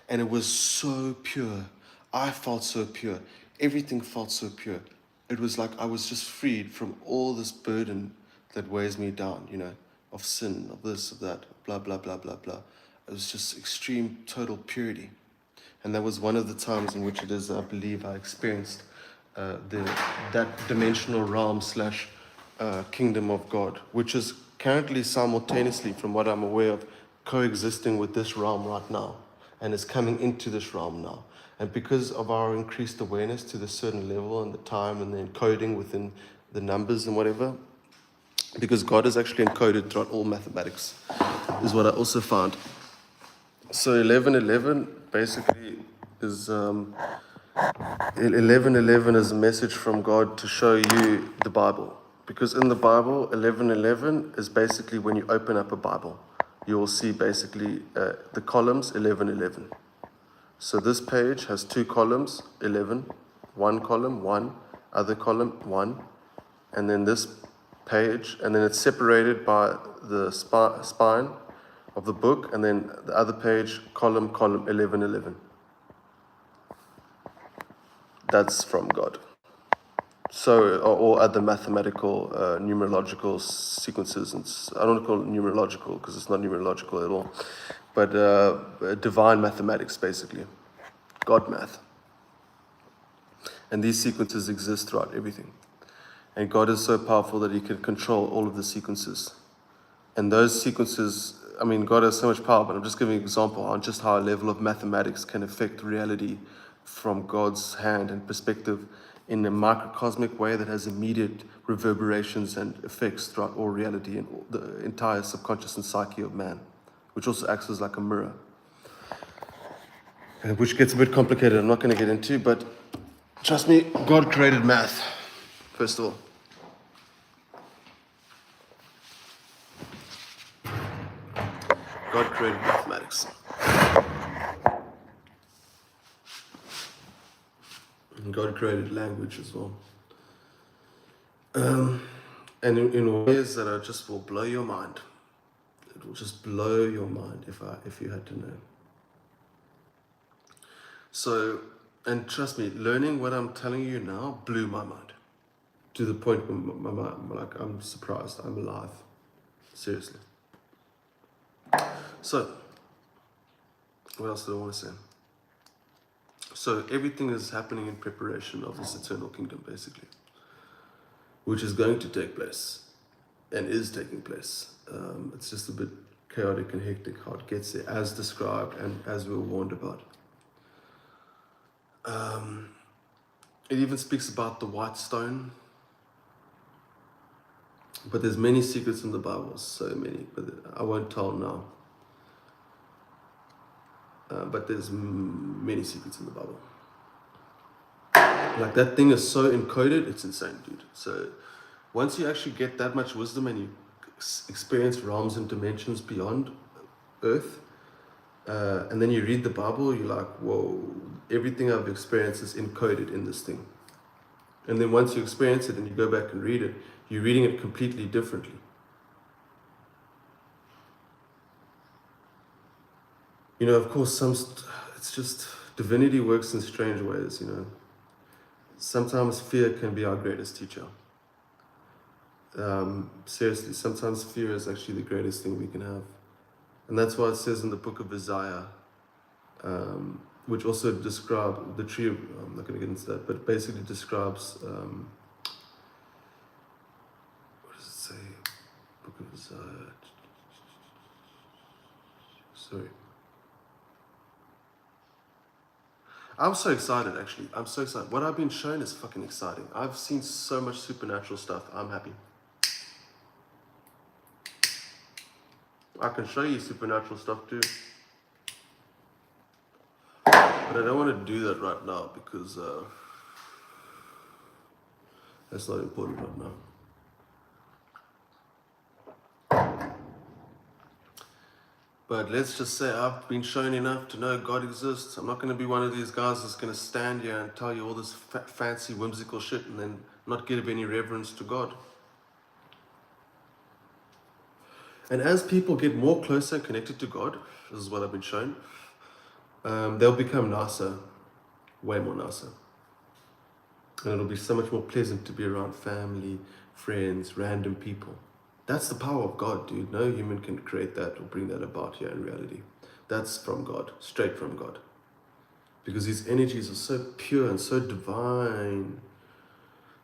And it was so pure. I felt so pure. Everything felt so pure. It was like I was just freed from all this burden that weighs me down, of sin, of this, of that, blah, blah, blah, blah, blah. It was just extreme, total purity. And that was one of the times in which it is, I believe, I experienced that dimensional realm / kingdom of God, which is currently simultaneously, from what I'm aware of, coexisting with this realm right now, and is coming into this realm now. And because of our increased awareness to this certain level and the time and the encoding within the numbers and whatever, because God is actually encoded throughout all mathematics, is what I also found. So 1111 basically is 1111 is a message from God to show you the Bible. Because in the Bible, 1111 is basically when you open up a Bible, you will see basically the columns 1111. So this page has 2 columns, 11, one column, 1, other column, 1, and then this page, and then it's separated by the spine of the book, and then the other page, column, 1111. That's from God. So, or other mathematical, numerological sequences, and I don't want to call it numerological because it's not numerological at all, but divine mathematics, basically, God math. And these sequences exist throughout everything. And God is so powerful that he can control all of the sequences. And those sequences, I mean, God has so much power, but I'm just giving an example on just how a level of mathematics can affect reality from God's hand and perspective in a microcosmic way that has immediate reverberations and effects throughout all reality and the entire subconscious and psyche of man, which also acts as like a mirror. Which gets a bit complicated, I'm not going to get into, but trust me, God created math, first of all. God created mathematics. And God created language as well. And in ways that just will blow your mind. It will just blow your mind if you had to know. So, and trust me, learning what I'm telling you now blew my mind to the point where my mind, like, I'm surprised I'm alive. Seriously. So, what else do I want to say? So, everything is happening in preparation of this eternal kingdom, basically, which is going to take place and is taking place. It's just a bit chaotic and hectic how it gets there, as described and as we were warned about. It even speaks about the white stone, but there's many secrets in the Bible, so many, but I won't tell now. But there's many secrets in the Bible. Like, that thing is so encoded, it's insane, dude. So once you actually get that much wisdom and you experience realms and dimensions beyond Earth, and then you read the Bible, you're like, whoa, everything I've experienced is encoded in this thing. And then once you experience it and you go back and read it, you're reading it completely differently. You know, of course, it's just, divinity works in strange ways, you know. Sometimes fear can be our greatest teacher. Seriously, sometimes fear is actually the greatest thing we can have. And that's why it says in the book of Isaiah, which also describes the tree of, I'm not going to get into that, but basically describes, what does it say? Book of Isaiah. Sorry. I'm so excited, actually. I'm so excited. What I've been shown is fucking exciting. I've seen so much supernatural stuff. I'm happy. I can show you supernatural stuff too. But I don't want to do that right now because that's not important right now. But let's just say I've been shown enough to know God exists. I'm not going to be one of these guys that's going to stand here and tell you all this fancy, whimsical shit and then not give any reverence to God. And as people get more closer connected to God, this is what I've been shown, they'll become nicer, way more nicer. And it'll be so much more pleasant to be around family, friends, random people. That's the power of God, dude. No human can create that or bring that about here in reality. That's from God, straight from God. Because these energies are so pure and so divine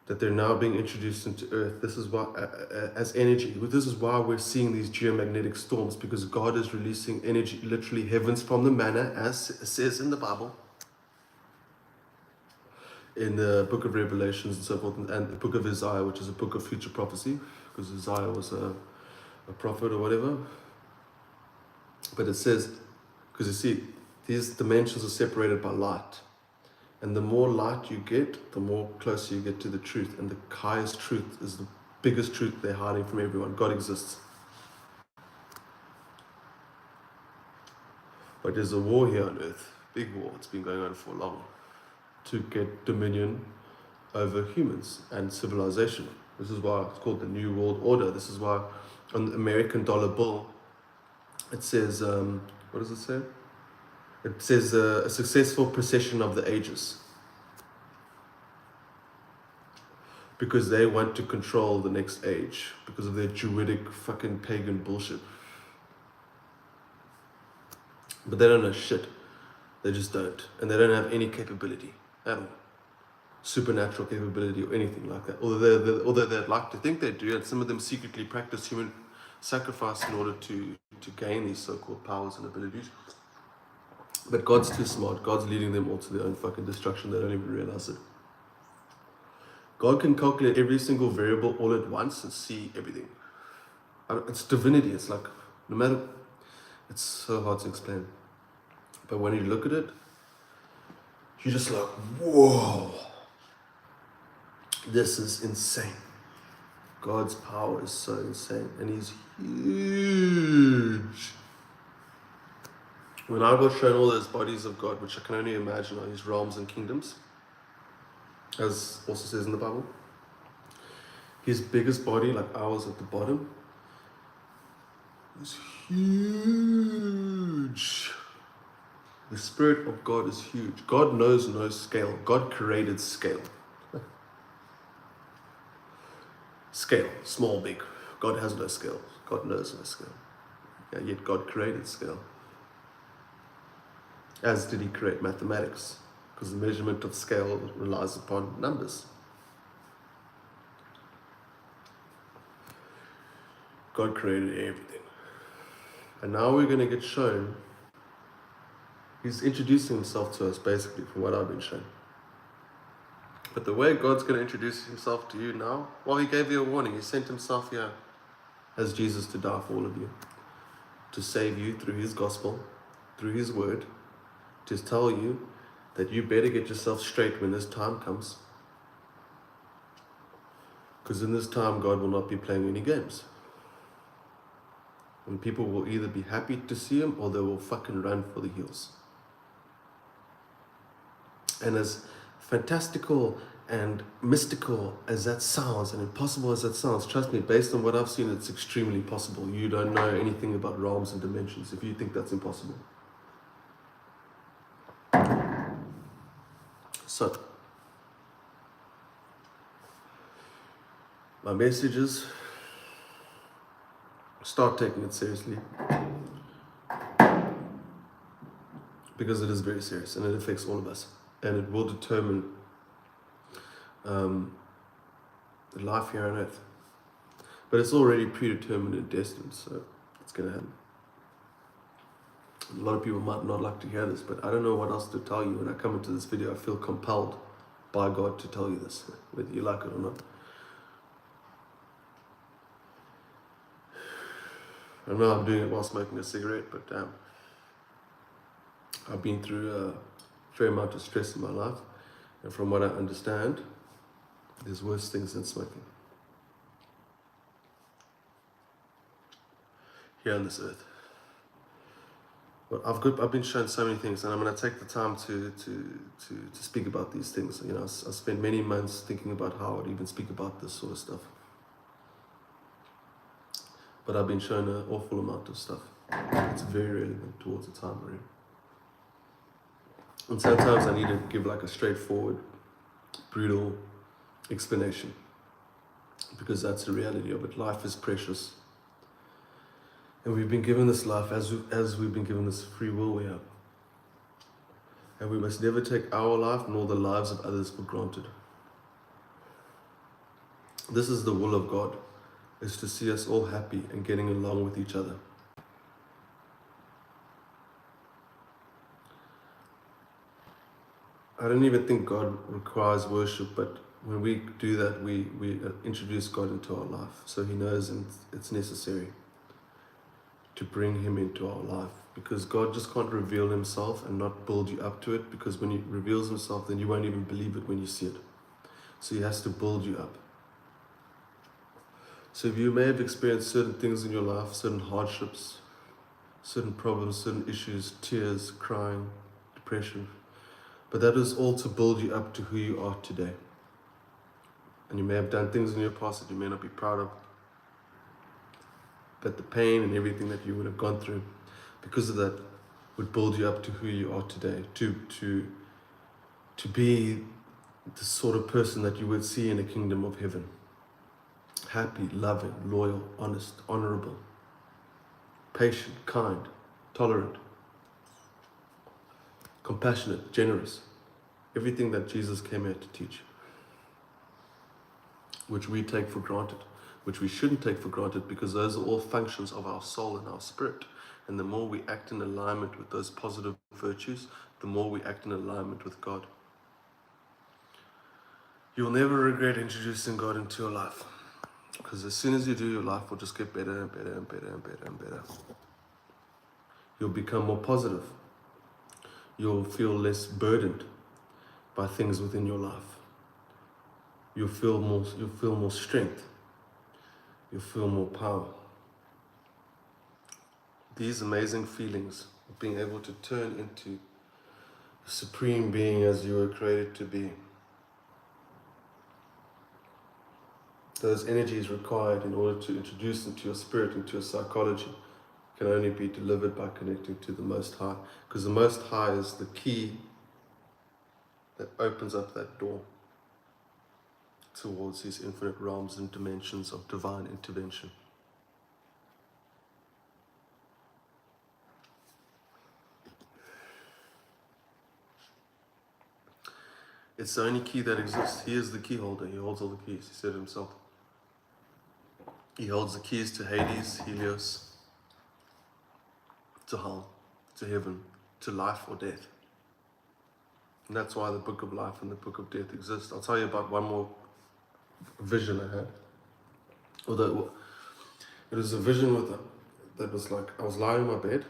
that they're now being introduced into Earth. This is why, as energy, this is why we're seeing these geomagnetic storms, because God is releasing energy, literally heavens from the manna, as it says in the Bible, in the book of Revelations and so forth, and the book of Isaiah, which is a book of future prophecy, because Isaiah was a prophet or whatever. But it says, because you see, these dimensions are separated by light. And the more light you get, the more closer you get to the truth. And the highest truth is the biggest truth they're hiding from everyone. God exists. But there's a war here on earth, big war. It's been going on for long, to get dominion over humans and civilization. This is why it's called the New World Order. This is why on the American dollar bill, it says, what does it say? It says a successful procession of the ages. Because they want to control the next age because of their Druidic fucking pagan bullshit. But they don't know shit. They just don't. And they don't have any capability at all. Supernatural capability or anything like that. Although they'd like to think they do, and some of them secretly practice human sacrifice in order to gain these so-called powers and abilities. But God's too smart. God's leading them all to their own fucking destruction. They don't even realize it. God can calculate every single variable all at once and see everything. It's divinity. It's like, no matter, it's so hard to explain. But when you look at it, you're just like, whoa, this is insane. God's power is so insane, and he's huge. When I got shown all those bodies of God, which I can only imagine are these realms and kingdoms, as also says in the Bible, his biggest body, like ours at the bottom, is huge. The Spirit of God is huge. God knows no scale. God created scale. Scale, small, big. God has no scale. God knows no scale. Yeah, yet God created scale. As did he create mathematics, because the measurement of scale relies upon numbers. God created everything. And now we're going to get shown, he's introducing himself to us basically from what I've been shown. But the way God's going to introduce himself to you now, well, he gave you a warning. He sent himself here as Jesus to die for all of you, to save you through his gospel, through his word, to tell you that you better get yourself straight when this time comes. Because in this time, God will not be playing any games. And people will either be happy to see him or they will fucking run for the hills. And as fantastical and mystical as that sounds and impossible as that sounds, trust me, based on what I've seen, it's extremely possible. You don't know anything about realms and dimensions if you think that's impossible. So, my message is, start taking it seriously. Because it is very serious and it affects all of us. And it will determine life here on earth. But it's already predetermined and destined, so it's going to happen. A lot of people might not like to hear this, but I don't know what else to tell you. When I come into this video, I feel compelled by God to tell you this, whether you like it or not. I know I'm doing it while smoking a cigarette, but I've been through a fair amount of stress in my life, and from what I understand, there's worse things than smoking here on this earth. But I've been shown so many things, and I'm going to take the time to speak about these things. You know, I spent many months thinking about how I would even speak about this sort of stuff. But I've been shown an awful amount of stuff. It's very relevant towards the time we're in. And sometimes I need to give like a straightforward, brutal explanation, because that's the reality of it. Life is precious. And we've been given this life as we've been given this free will we have. And we must never take our life nor the lives of others for granted. This is the will of God, is to see us all happy and getting along with each other. I don't even think God requires worship, but when we do that, we introduce God into our life. So he knows and it's necessary to bring him into our life, because God just can't reveal himself and not build you up to it, because when he reveals himself, then you won't even believe it when you see it. So he has to build you up. So you may have experienced certain things in your life, certain hardships, certain problems, certain issues, tears, crying, depression, but that is all to build you up to who you are today. And you may have done things in your past that you may not be proud of, but the pain and everything that you would have gone through because of that would build you up to who you are today, to be the sort of person that you would see in the kingdom of heaven. Happy, loving, loyal, honest, honorable, patient, kind, tolerant, compassionate, generous. Everything that Jesus came here to teach, which we take for granted, which we shouldn't take for granted, because those are all functions of our soul and our spirit. And the more we act in alignment with those positive virtues, the more we act in alignment with God. You'll never regret introducing God into your life, because as soon as you do, your life will just get better and better and better and better and better. You'll become more positive. You'll feel less burdened by things within your life. You'll feel more strength. You'll feel more power. These amazing feelings of being able to turn into the supreme being as you were created to be. Those energies required in order to introduce into your spirit, into your psychology, can only be delivered by connecting to the Most High, because the Most High is the key that opens up that door towards these infinite realms and dimensions of divine intervention. It's the only key that exists. He is the key holder. He holds all the keys. He said it himself. He holds the keys to Hades, Helios, to hell, to heaven, to life or death. And that's why the book of life and the book of death exist. I'll tell you about one more vision I had. Although it was a vision that was like, I was lying in my bed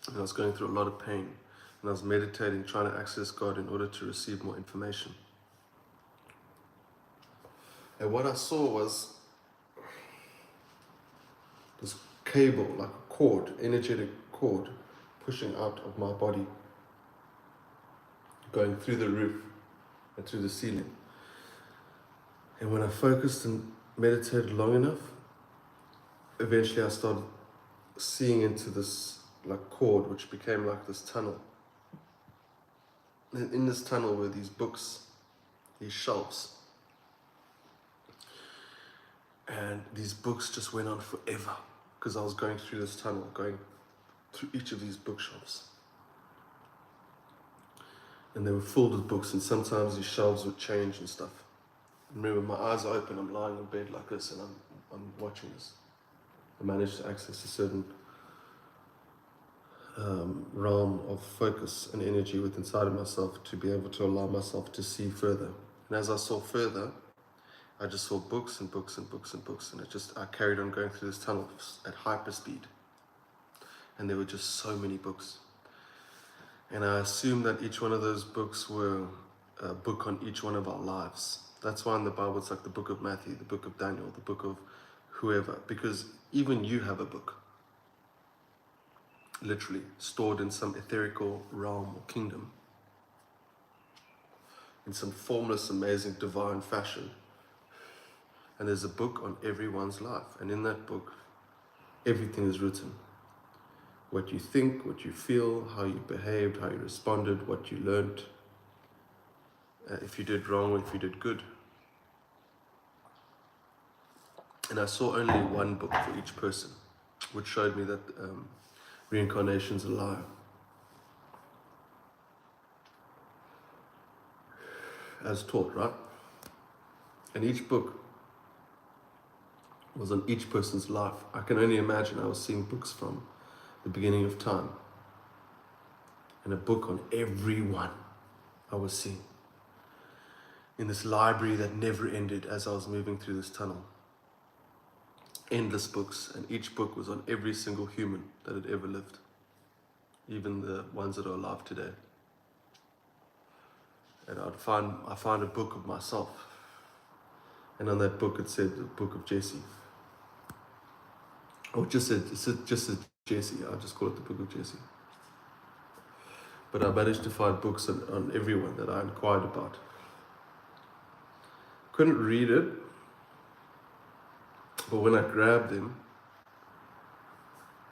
and I was going through a lot of pain. And I was meditating, trying to access God in order to receive more information. And what I saw was this cable, like a cord, energetic cord, pushing out of my body, going through the roof and through the ceiling. And when I focused and meditated long enough, eventually I started seeing into this like cord, which became like this tunnel. And in this tunnel were these books, these shelves. And these books just went on forever, because I was going through this tunnel, going through each of these bookshelves. And they were filled with books, and sometimes these shelves would change and stuff. And remember, my eyes are open, I'm lying in bed like this, and I'm watching this. I managed to access a certain realm of focus and energy within inside of myself to be able to allow myself to see further. And as I saw further, I just saw books and books and books and books, and I carried on going through this tunnel at hyper speed. And there were just so many books. And I assumed that each one of those books were a book on each one of our lives. That's why in the Bible it's like the book of Matthew, the book of Daniel, the book of whoever, because even you have a book, literally stored in some etherical realm or kingdom, in some formless, amazing, divine fashion. And there's a book on everyone's life, and in that book, everything is written. What you think, what you feel, how you behaved, how you responded, what you learned, if you did wrong or if you did good. And I saw only one book for each person, which showed me that reincarnation's a lie. As taught, right? And each book was on each person's life. I can only imagine I was seeing books from the beginning of time, and a book on everyone I was seeing in this library that never ended as I was moving through this tunnel. Endless books, and each book was on every single human that had ever lived, even the ones that are alive today. And I found a book of myself, and on that book it said the book of Jesse. Or just said Jesse. I'll just call it the book of Jesse. But I managed to find books on everyone that I inquired about. Couldn't read it, but when I grabbed them,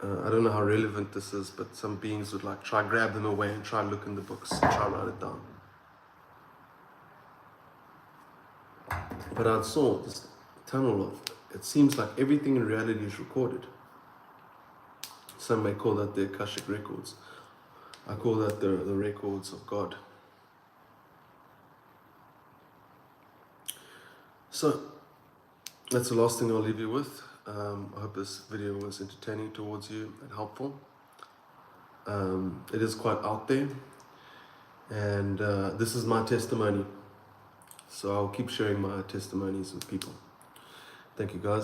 I don't know how relevant this is, but some beings would like try grab them away and try look in the books and try write it down. But I saw this tunnel of, it seems like everything in reality is recorded. Some may call that the Akashic records. I call that the records of God. So, that's the last thing I'll leave you with. I hope this video was entertaining towards you and helpful. It is quite out there, and this is my testimony. So I'll keep sharing my testimonies with people. Thank you, guys.